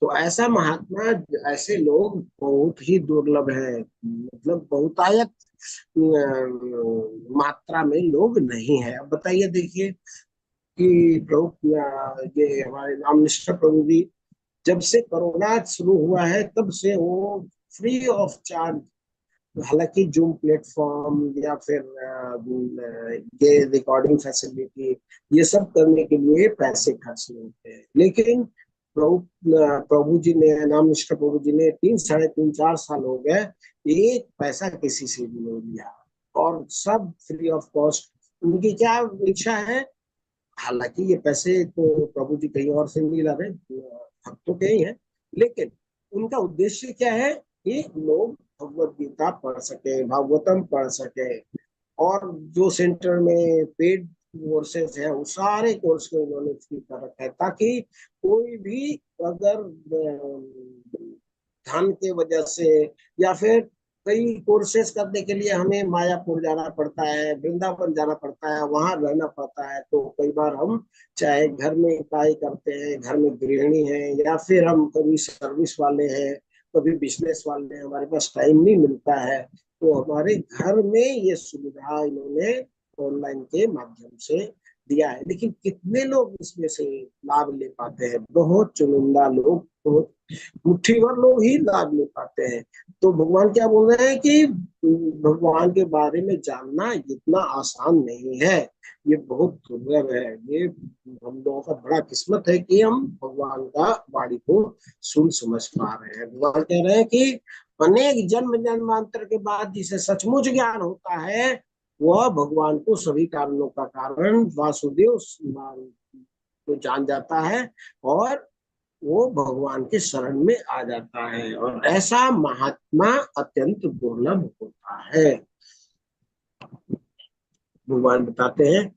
तो ऐसा महात्मा, ऐसे लोग बहुत ही दुर्लभ है, मतलब बहुतायत मात्रा में लोग नहीं है। अब बताइए, देखिए कि प्रभु, ये हमारे नामनिष्ठ प्रभु जी जब से कोरोना शुरू हुआ है तब से वो फ्री ऑफ चार्ज, हालांकि जूम प्लेटफॉर्म या फिर ये रिकॉर्डिंग फैसिलिटी, ये सब करने के लिए पैसे खर्च नहीं होते हैं, लेकिन प्रभु जी ने, नामनिष्ठ प्रभु जी ने 3 साढ़े 3 4 साल हो गए, एक पैसा किसी से भी नहीं लिया, और सब फ्री ऑफ कॉस्ट। उनकी क्या इच्छा है, हालांकि ये पैसे तो प्रभु जी कहीं और से नहीं ला रहे, भक्तों के ही है, लेकिन उनका उद्देश्य क्या है कि लोग भगवत गीता पढ़ सके, भागवतम पढ़ सके, और जो सेंटर में पेड कोर्सेज है वो सारे कोर्स को उन्होंने फ्री कर रखा है, ताकि कोई भी अगर धन के वजह से, या फिर कई कोर्सेज करने के लिए हमें मायापुर जाना पड़ता है, वृंदावन जाना पड़ता है, वहां रहना पड़ता है, तो कई बार हम चाहे घर में कार्य करते हैं, घर में गृहिणी है, या फिर हम कभी सर्विस वाले हैं, कभी बिजनेस वाले हैं, हमारे पास टाइम नहीं मिलता है, तो हमारे घर में ये सुविधा इन्होंने ऑनलाइन के माध्यम से दिया है। लेकिन कितने लोग इसमें से लाभ ले पाते हैं, बहुत चुनिंदा लोग, बहुत मुट्ठी भर लोग ही लाभ ले पाते हैं। तो भगवान क्या बोल रहे हैं कि भगवान के बारे में जानना इतना आसान नहीं है, ये बहुत दुर्लभ है। ये हम लोगों का बड़ा किस्मत है कि हम भगवान का वाणी को सुन समझ पा रहे हैं। भगवान कह रहे हैं कि अनेक जन्म जन्मांतर के बाद जिसे सचमुच ज्ञान होता है वह भगवान को सभी कारणों का कारण वासुदेव को जान जाता है, और वो भगवान के शरण में आ जाता है, और ऐसा महात्मा अत्यंत दुर्लभ होता है। भगवान बताते हैं,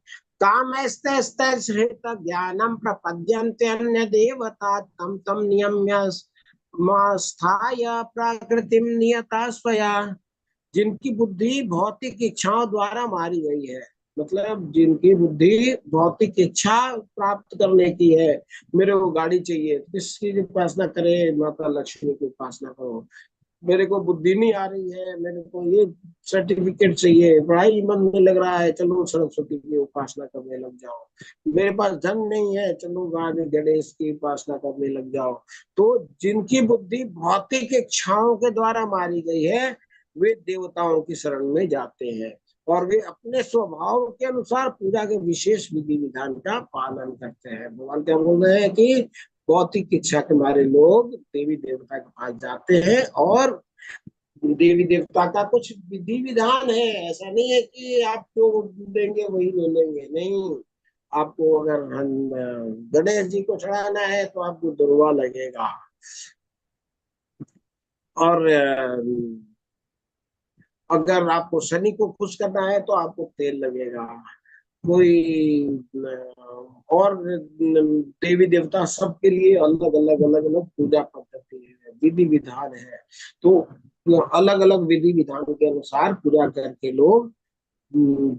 कामैस्तैस्तैर्हृत ज्ञानम प्रपद्यन्ते अन्य देवता तम तम नियम्य स्थाय प्रकृतिम नियता स्वया। जिनकी बुद्धि भौतिक इच्छाओं द्वारा मारी गई है, मतलब जिनकी बुद्धि भौतिक इच्छा प्राप्त करने की है, मेरे को गाड़ी चाहिए, किसकी उपासना करे, माता लक्ष्मी की उपासना करो। मेरे को बुद्धि नहीं आ रही है, मेरे को ये सर्टिफिकेट चाहिए, पढ़ाई मन में लग रहा है, चलो सरस्वती की उपासना करने लग जाओ। मेरे पास धन नहीं है, चलो गणेश की उपासना करने लग जाओ। तो जिनकी बुद्धि भौतिक इच्छाओं के द्वारा मारी गई है वे देवताओं की शरण में जाते हैं, और वे अपने स्वभाव के अनुसार पूजा के विशेष विधि विधान का पालन करते हैं। भगवान क्या बोल रहे हैं कि भौतिक इच्छा के मारे लोग देवी देवता के पास जाते हैं, और देवी देवता का कुछ विधि विधान है, ऐसा नहीं है कि आप जो देंगे वही ले लेंगे, नहीं। आपको अगर गणेश जी को चढ़ाना है तो आपको दुर्वा लगेगा, और अगर आपको शनि को खुश करना है तो आपको तेल लगेगा, कोई और देवी देवता, सबके लिए अलग अलग अलग अलग पूजा पद्धति है, विधि विधान है। तो अलग अलग विधि विधान के अनुसार पूजा करके लोग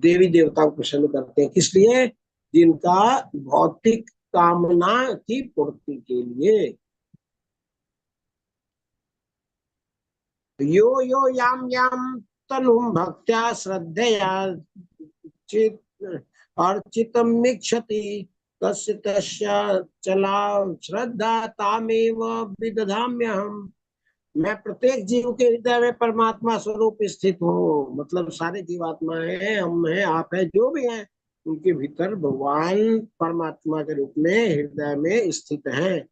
देवी देवता को प्रसन्न करते हैं। किस लिए? जिनका भौतिक कामना की पूर्ति के लिए। यो यो याम याम तनुम भक्त्या श्रद्धया चित अर्चितमीक्षति तस्य तस्य चला श्रद्धा तामेव विदधाम्यहम्। मैं प्रत्येक जीव के हृदय में परमात्मा स्वरूप स्थित हूँ। मतलब सारे जीवात्माएं हैं, हम हैं, आप हैं, जो भी हैं, उनके भीतर भगवान परमात्मा के रूप में हृदय में स्थित हैं।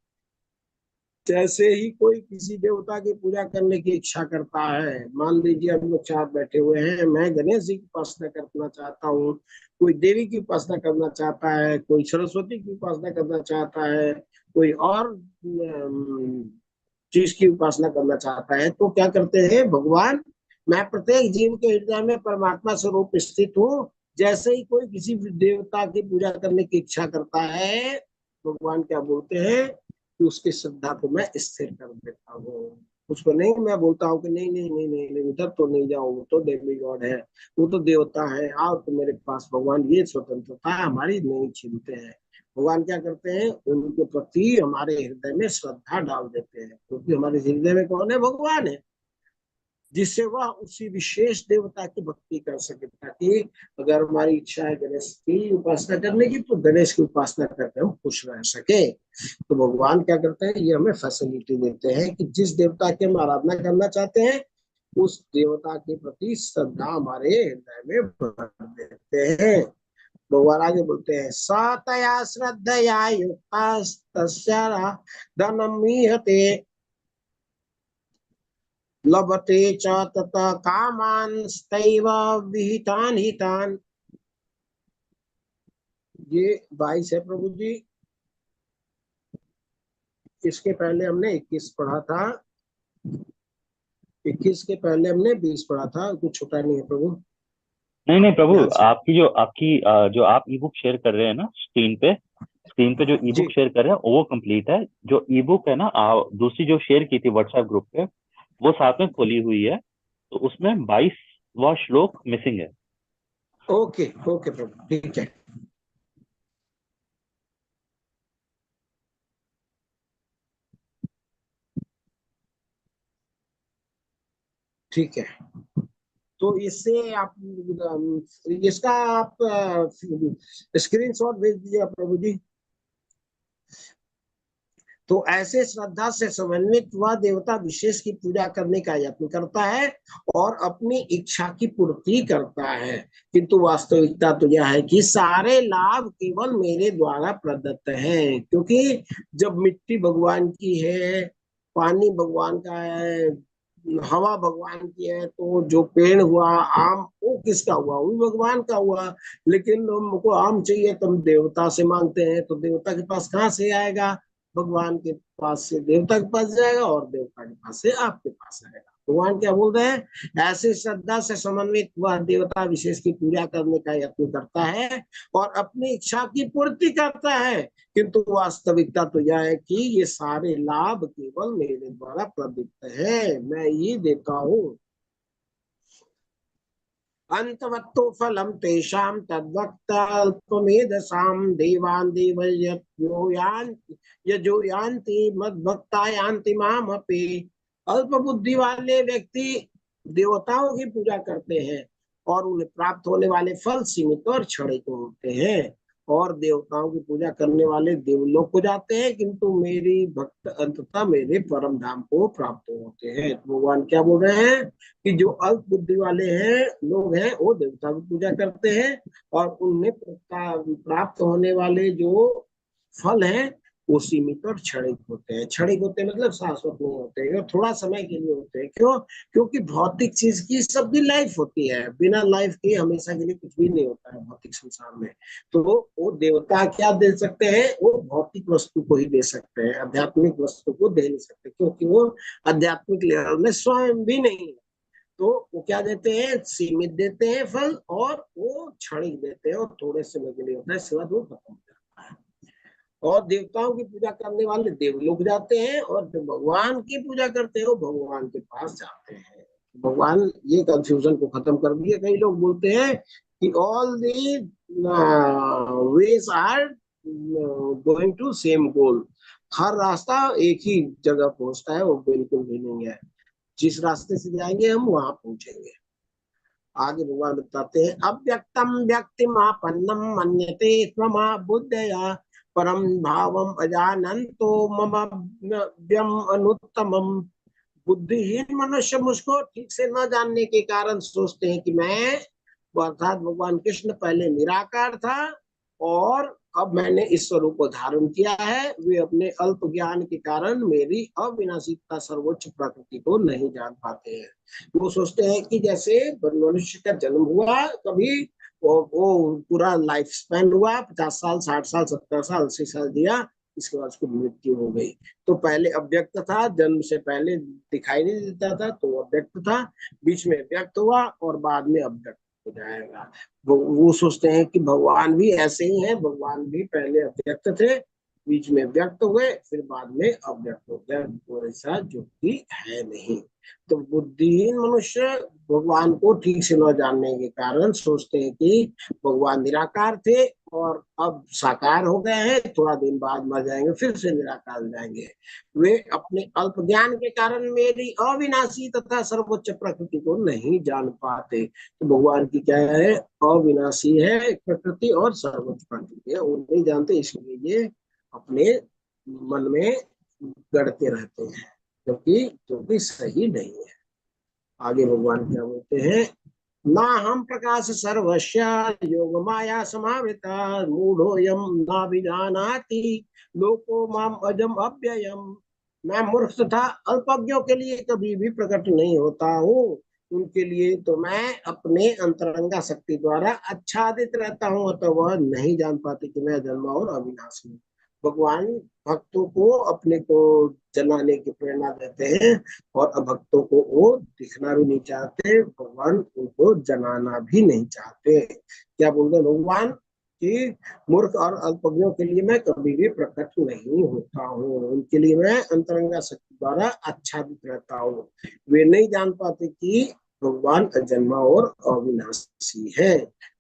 जैसे ही कोई किसी देवता की पूजा करने की इच्छा करता है, मान लीजिए हम लोग चार बैठे हुए हैं, मैं गणेश जी की उपासना करना चाहता हूँ, कोई देवी की उपासना करना चाहता है, कोई सरस्वती की उपासना करना चाहता है, कोई और चीज की उपासना करना चाहता है, तो क्या करते हैं भगवान? मैं प्रत्येक जीव के हृदय में परमात्मा स्वरूप स्थित हूँ। जैसे ही कोई किसी देवता की पूजा करने की इच्छा करता है, भगवान क्या बोलते हैं कि उसकी श्रद्धा को मैं स्थिर कर देता हूँ। उसको नहीं मैं बोलता हूँ कि नहीं नहीं नहीं नहीं, नहीं उधर तो नहीं जाओ, वो तो डेमी गॉड है, वो तो देवता है, आओ तो मेरे पास। भगवान ये स्वतंत्रता हमारी नहीं छीनते हैं। भगवान क्या करते हैं? उनके प्रति हमारे हृदय में श्रद्धा डाल देते हैं, क्योंकि हमारे हृदय में कौन है? भगवान है, जिससे वह उसी विशेष देवता की भक्ति कर सके। ताकि अगर हमारी इच्छा है गणेश की उपासना करने की, तो गणेश की उपासना करके हम खुश रह सके। तो भगवान क्या करते हैं? ये हमें फैसिलिटी देते हैं कि जिस देवता की हम आराधना करना चाहते हैं, उस देवता के प्रति श्रद्धा हमारे हृदय में भर देते हैं। भगवान आगे बोलते हैं, सतया श्रद्धया युक्ता धनमीहते लभते च ततः कामांस्तैव विहितान हितान। ये 22 है प्रभु जी। इसके पहले हमने 21 पढ़ा था, 21 के पहले हमने 20 पढ़ा था। कुछ छूटा नहीं है प्रभु? नहीं नहीं प्रभु, ध्यान से। आपकी जो आप ई बुक शेयर कर रहे हैं ना स्क्रीन पे जो ई जी बुक शेयर कर रहे हैं वो कंप्लीट है। जो ई बुक है ना, दूसरी जो शेयर की थी व्हाट्सएप ग्रुप पे, वो साथ में खोली हुई है, तो उसमें 22वां श्लोक मिसिंग है। ओके ओके प्रभु, ठीक है। ठीक है, तो इससे आप इसका आप स्क्रीनशॉट भेज दीजिए प्रभु जी। तो ऐसे श्रद्धा से समन्वित वह देवता विशेष की पूजा करने का यत्न करता है और अपनी इच्छा की पूर्ति करता है, किंतु वास्तविकता तो यह है कि सारे लाभ केवल मेरे द्वारा प्रदत्त हैं। क्योंकि जब मिट्टी भगवान की है, पानी भगवान का है, हवा भगवान की है, तो जो पेड़ हुआ आम, वो किसका हुआ? वो भगवान का हुआ। लेकिन हमको आम चाहिए तो हम देवता से मांगते हैं, तो देवता के पास कहाँ से आएगा? भगवान के पास से देवता के पास जाएगा, और देवता के पास से आपके पास आएगा। भगवान क्या बोल रहे हैं? ऐसी श्रद्धा से समन्वित वह देवता विशेष की पूजा करने का यत्न करता है और अपनी इच्छा की पूर्ति करता है, किंतु वास्तविकता तो यह है कि ये सारे लाभ केवल मेरे द्वारा प्रदत्त है, मैं ही देता हूँ। अंतवत्तो फलम तेषां तद्वक्तल्पमेधसां देवान् यजो यान्ति मद्भक्ता यान्ति मामपि। अल्प बुद्धि वाले व्यक्ति देवताओं की पूजा करते हैं और उन्हें प्राप्त होने वाले फल सीमित और क्षणिक होते हैं, और देवताओं की पूजा करने वाले देवलोक को जाते हैं, किंतु मेरी भक्त अंततः मेरे परम धाम को प्राप्त होते हैं। तो भगवान क्या बोल रहे हैं कि जो अल्प बुद्धि वाले हैं लोग हैं, वो देवता की पूजा करते हैं और उनमें प्राप्त होने वाले जो फल हैं वो सीमित और क्षणिक होते हैं। क्षणिक होते हैं मतलब शाश्वत नहीं होते हैं, और थोड़ा समय के लिए होते हैं। क्यों? क्योंकि भौतिक चीज की सबकी लाइफ होती है, बिना लाइफ के हमेशा के लिए कुछ भी नहीं होता है भौतिक संसार में। तो वो देवता क्या दे सकते हैं? वो भौतिक वस्तु को ही दे सकते हैं, आध्यात्मिक वस्तु को दे नहीं सकते, क्योंकि वो आध्यात्मिक लेवल में स्वयं भी नहीं है। तो वो क्या देते हैं, सीमित देते हैं फल, और वो क्षणिक देते हैं और थोड़े समय के लिए होता है, सिवा वो खत्म हो जाता है। और देवताओं की पूजा करने वाले देवलोक जाते हैं, और जो भगवान की पूजा करते हैं वो भगवान के पास जाते हैं। भगवान ये कंफ्यूजन को खत्म कर दिए। कई लोग बोलते हैं कि all the ways are going to same goal, हर रास्ता एक ही जगह पहुंचता है। वो बिल्कुल भी नहीं है। जिस रास्ते से जाएंगे हम वहां पहुंचेंगे। आगे भगवान बताते हैं, अव्यक्तम व्यक्तिमापन्नम मन्यते त्वमा बुद्धया परम भावम अजानन्तो मम व्यम अनुत्तमम। बुद्धिहीन मनुष्य मुझको ठीक से न जानने के कारण सोचते हैं कि मैं, अर्थात भगवान कृष्ण पहले निराकार था और अब मैंने इस स्वरूप को धारण किया है। वे अपने अल्प ज्ञान के कारण मेरी अविनाशिता सर्वोच्च प्रकृति को नहीं जान पाते हैं। वो सोचते हैं कि जैसे मनुष्य का जन्म हुआ, कभी वो पूरा लाइफ स्पैन हुआ, 50 साल, 60 साल, 70 साल, 80 साल दिया, इसके बाद उसकी मृत्यु हो गई। तो पहले अव्यक्त था, जन्म से पहले दिखाई नहीं देता था, तो अव्यक्त था, बीच में व्यक्त हुआ और बाद में अव्यक्त हो जाएगा। वो सोचते हैं कि भगवान भी ऐसे ही हैं, भगवान भी पहले अव्यक्त थे, बीच में व्यक्त हुए, फिर बाद में अव्यक्त हो गए। वो ऐसा जो कि है नहीं। तो बुद्धिहीन मनुष्य भगवान को ठीक से न जानने के कारण सोचते हैं कि भगवान निराकार थे और अब साकार हो गए हैं, थोड़ा दिन बाद मर जाएंगे, फिर से निराकार हो जाएंगे। वे अपने अल्प ज्ञान के कारण मेरी अविनाशी तथा सर्वोच्च प्रकृति को नहीं जान पाते। तो भगवान की क्या है, अविनाशी है प्रकृति और सर्वोच्च प्रकृति है, वो नहीं जानते, इसलिए ये अपने मन में गढ़ते रहते हैं, जो कि सही नहीं है। आगे भगवान क्या बोलते हैं, ना हम प्रकाश सर्वस्य योग माया समावृता मूढ़ोयम ना विजानाति लोको माम अजम अव्ययम। मैं मूर्ख तथा अल्पज्ञों के लिए कभी भी प्रकट नहीं होता हूँ, उनके लिए तो मैं अपने अंतरंगा शक्ति द्वारा आच्छादित रहता हूँ, अतः वह नहीं जान पाते कि मैं जन्मा और अविनाशी हूँ। भगवान भक्तों को अपने को जलाने की प्रेरणा देते हैं, और अभक्तों को वो दिखना भी नहीं चाहते, भगवान उनको जलाना भी नहीं चाहते। क्या बोलते हैं भगवान कि मूर्ख और अल्पज्ञों के लिए मैं कभी भी प्रकट नहीं होता हूँ, उनके लिए मैं अंतरंगा शक्ति द्वारा आच्छादित रहता हूँ। वे नहीं जान पाते कि भगवान अजन्मा और अविनाशी है।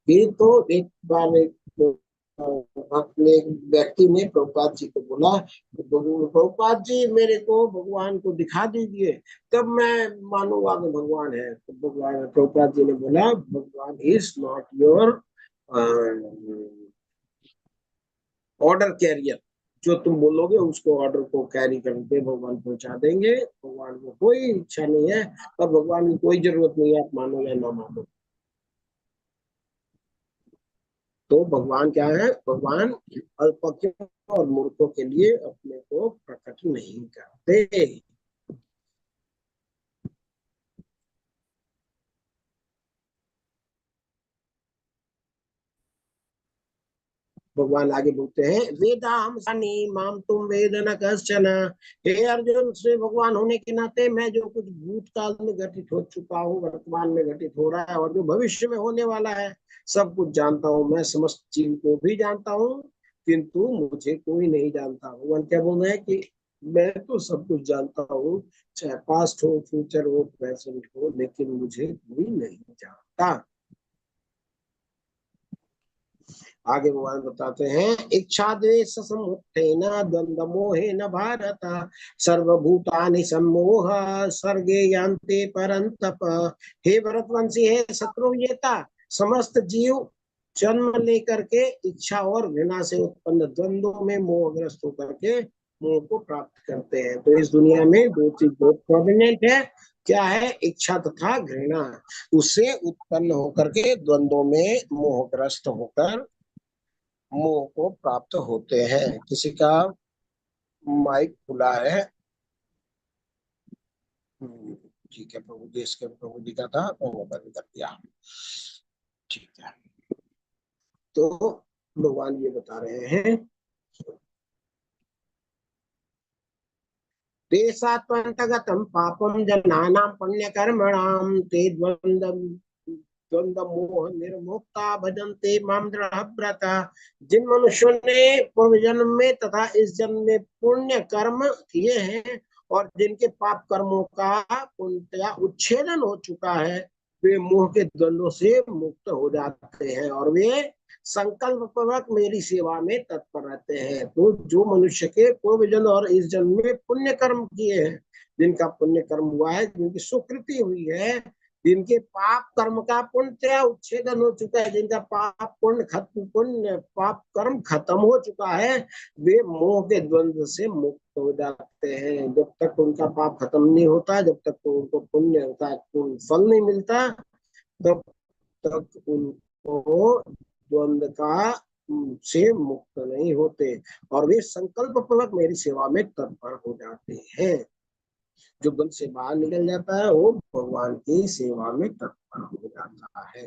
ये तो एक बार एक अपने व्यक्ति ने प्रभुपाद जी को बोला, प्रभुपाद जी मेरे को भगवान को दिखा दीजिए, तब मैं मानूंगा कि भगवान है। तो भगवान प्रभुपाद जी ने बोला, Bhagwan is not your order carrier. जो तुम बोलोगे उसको, ऑर्डर को कैरी करके भगवान पहुंचा देंगे। भगवान को कोई इच्छा नहीं है और भगवान की कोई जरूरत नहीं है, आप मानो या ना मानो। तो भगवान क्या है, भगवान अल्पज्ञों और मूर्खों के लिए अपने को प्रकट नहीं करते। भगवान आगे बोलते हैं, वेदाम सानी माम तुम वेद न कश्चन। हे अर्जुन, श्री भगवान होने के नाते मैं जो कुछ भूतकाल में घटित हो चुका हूँ, वर्तमान में घटित हो रहा है और जो भविष्य में होने वाला है, सब कुछ जानता हूँ। मैं समस्त जीव को भी जानता हूँ, किंतु मुझे कोई नहीं जानता। भगवान क्या बोल रहे हैं कि मैं तो सब कुछ जानता हूँ, चाहे पास्ट हो, फ्यूचर हो, प्रेजेंट हो, लेकिन मुझे कोई नहीं जानता। आगे भगवान बताते हैं, इच्छा द्वेष समुत्थेन द्वंद्व मोहेन भारत सर्वभूतानि सम्मोह सर्गे यान्ति परन्तप। हे भरतवंशी, हे शत्रुंजयता, समस्त जीव जन्म लेकर के इच्छा और घृणा से उत्पन्न द्वंद्वों में मोहग्रस्त होकर के मोह को प्राप्त करते हैं। तो इस दुनिया में दो चीज बहुत प्रोमिनेंट है, क्या है, इच्छा तथा घृणा। उससे उत्पन्न होकर के द्वंद्वों में मोहग्रस्त होकर मोह को प्राप्त होते हैं। किसी का माइक खुला है? ठीक है, प्रभु जी, इसके प्रभु जी का था, मैंने बंद कर दिया। ठीक है, तो भगवान ये बता रहे हैं, देशात्मन्तगतं पापं जनानां पुण्यकर्मणां ते द्वंद्व मोह निर्मुक्ता भजन्ते माम दृढ़व्रता। जिन मनुष्यों ने पूर्व जन्म में तथा इस जन्म में पुण्य कर्म किए हैं और जिनके पाप कर्मों का पूर्णतया उच्छेदन हो चुका है, वे मोह के द्वंद्वों से मुक्त हो जाते हैं और वे संकल्प पूर्वक मेरी सेवा में तत्पर रहते हैं। तो जो मनुष्य के पूर्व जन्म और इस जन्म में पुण्य कर्म किए हैं, जिनका पुण्य कर्म हुआ है, जिनकी सुकृति हुई है, जिनके पाप कर्म का पूर्णतया उच्छेदन हो चुका है, जिनका पाप कर्म खत्म हो चुका है, वे मोह के द्वंद्व से मुक्त हो जाते हैं। जब तक उनका पाप खत्म नहीं होता, जब तक उनको पुण्य का पूर्ण फल नहीं मिलता, तब तक उनको द्वंद्व का से मुक्त नहीं होते और वे संकल्प पूर्वक मेरी सेवा में तत्पर हो जाते हैं। जो द्वंद से बाहर निकल जाता है वो भगवान की सेवा में तत्पर हो जाता है।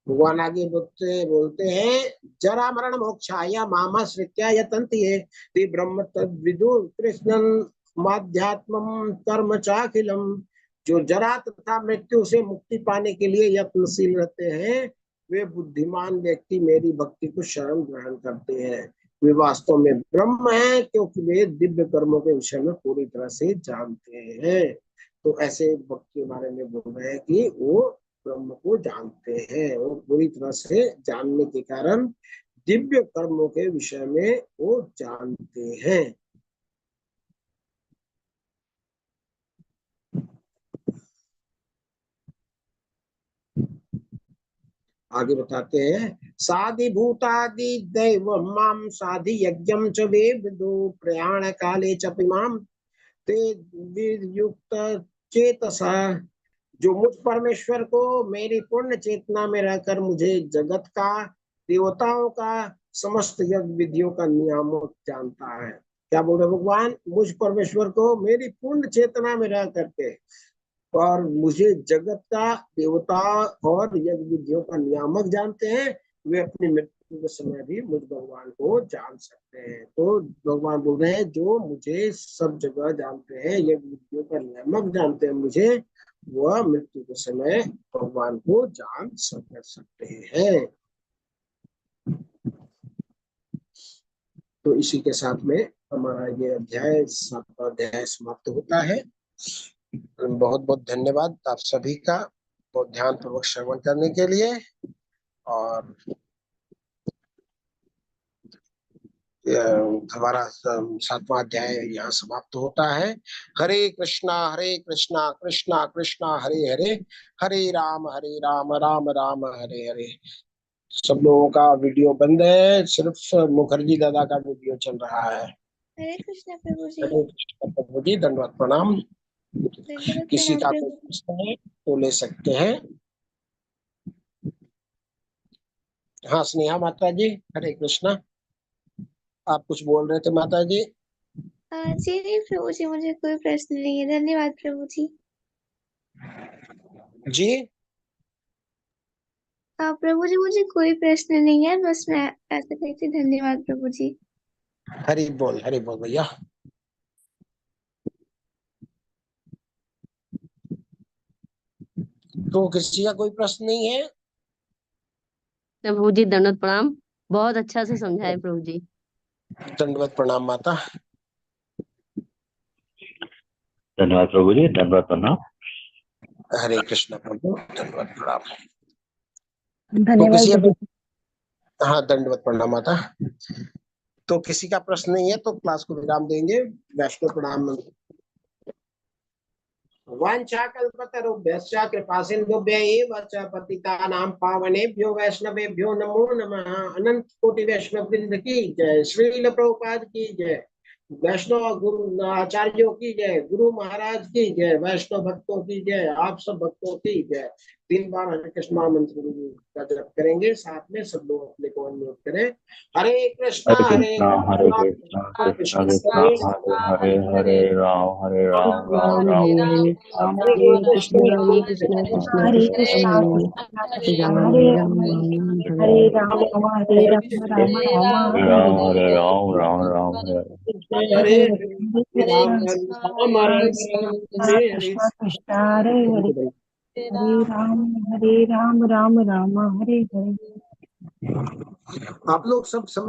भगवान आगे बोलते हैं, जरा मरण मोक्षाय मामाश्रित्य यतन्ति ये ते ब्रह्म तद्विदु कृष्णं माध्यात्मं कर्म चाखिलम। जो जरा तथा मृत्यु से मुक्ति पाने के लिए यत्नशील रहते हैं, वे बुद्धिमान व्यक्ति मेरी भक्ति को शरण ग्रहण करते हैं। वे वास्तव में ब्रह्म है, क्योंकि वे दिव्य कर्मों के विषय में पूरी तरह से जानते हैं। तो ऐसे भक्त के बारे में बोल रहे हैं कि वो ब्रह्म को जानते हैं, वो पूरी तरह से जानने के कारण दिव्य कर्मों के विषय में वो जानते हैं। आगे बताते हैं, साधि भूतादि दैव माम साधि यज्ञम च वे विदु प्रयाण काले च पिमाम ते वियुक्त चेतसा। जो मुझ परमेश्वर को मेरी पूर्ण चेतना में रहकर मुझे जगत का, देवताओं का, समस्त यज्ञ विधियों का नियामक जानता है। क्या बोल रहे भगवान? मुझ परमेश्वर को मेरी पूर्ण चेतना में रह करके और मुझे जगत का, देवता और यज्ञ विधियों का नियामक जानते हैं, वे अपनी मृत्यु के समय भी मुझ भगवान को जान सकते हैं। तो भगवान बोल रहे हैं, जो मुझे सब जगह जानते हैं, यज्ञ विधियों का नियामक जानते हैं मुझे, वह मृत्यु के समय भगवान को जान सकते हैं। तो इसी के साथ में हमारा ये अध्याय 7वां अध्याय समाप्त होता है। बहुत बहुत धन्यवाद आप सभी का बहुत ध्यान पूर्वक श्रवण करने के लिए। और हमारा 7वां अध्याय यहाँ समाप्त होता है। हरे कृष्णा कृष्णा कृष्णा हरे हरे, हरे राम राम राम हरे हरे। सब लोगों का वीडियो बंद है, सिर्फ मुखर्जी दादा का वीडियो चल रहा है। हरे कृष्ण प्रभु जी। हरे कृष्ण प्रभु जी, दंडवत प्रणाम। किसी का कोई प्रश्न है तो ले सकते हैं। हाँ स्नेहा माता जी, हरे कृष्णा। आप कुछ बोल रहे थे माता जी? जी नहीं प्रभु जी, मुझे कोई प्रश्न नहीं है, धन्यवाद प्रभु जी। जी प्रभु जी मुझे कोई प्रश्न नहीं है, बस मैं ऐसे कहती धन्यवाद प्रभु जी। हरि बोल भैया। तो किसी का कोई प्रश्न नहीं है? प्रभु जी दंडवत प्रणाम, बहुत अच्छा से समझाए प्रभु जी। दंडवत प्रणाम माता। धन्यवाद प्रभु जी, दंडवत प्रणाम। हरे कृष्ण प्रभु, दंडवत प्रणाम। तो धन्यवाद किसी प्रभु। हाँ दंडवत प्रणाम माता। तो किसी का प्रश्न नहीं है तो क्लास को विराम देंगे। वैष्णव प्रणाम। वाञ्छाकल्पतरुभ्यश्च कृपासिन्धुभ्यैव च पतितानां पावनेभ्यो वैष्णवेभ्यो नमो नमः। अनंत कोटि वैष्णव वृंद की जय, श्रील प्रभुपाद की जय, वैष्णव गुरु आचार्यों की जय, गुरु महाराज की जय, वैष्णव भक्तों की जय, आप सब भक्तों की जय। 3 बार हरे कृष्ण मंत्र का जप करेंगे। साथ में सब लोग अपने को अनम्यूट करें। हरे कृष्णा हरे कृष्णा कृष्णा कृष्णा हरे हरे राम राम राम राम हरे हरे कृष्ण कृष्ण हरे कृष्ण कृष्ण हरे कृष्ण कृष्णा राम हरे राम हरे राम हरे राम राम राम हरे राम हरे हरे राम राम राम हरे हरे हरे राम हरे कृष्णा हरे कृष्णा कृष्णा हरे हरे हरे राम राम राम हरे हरे। आप लोग सब समय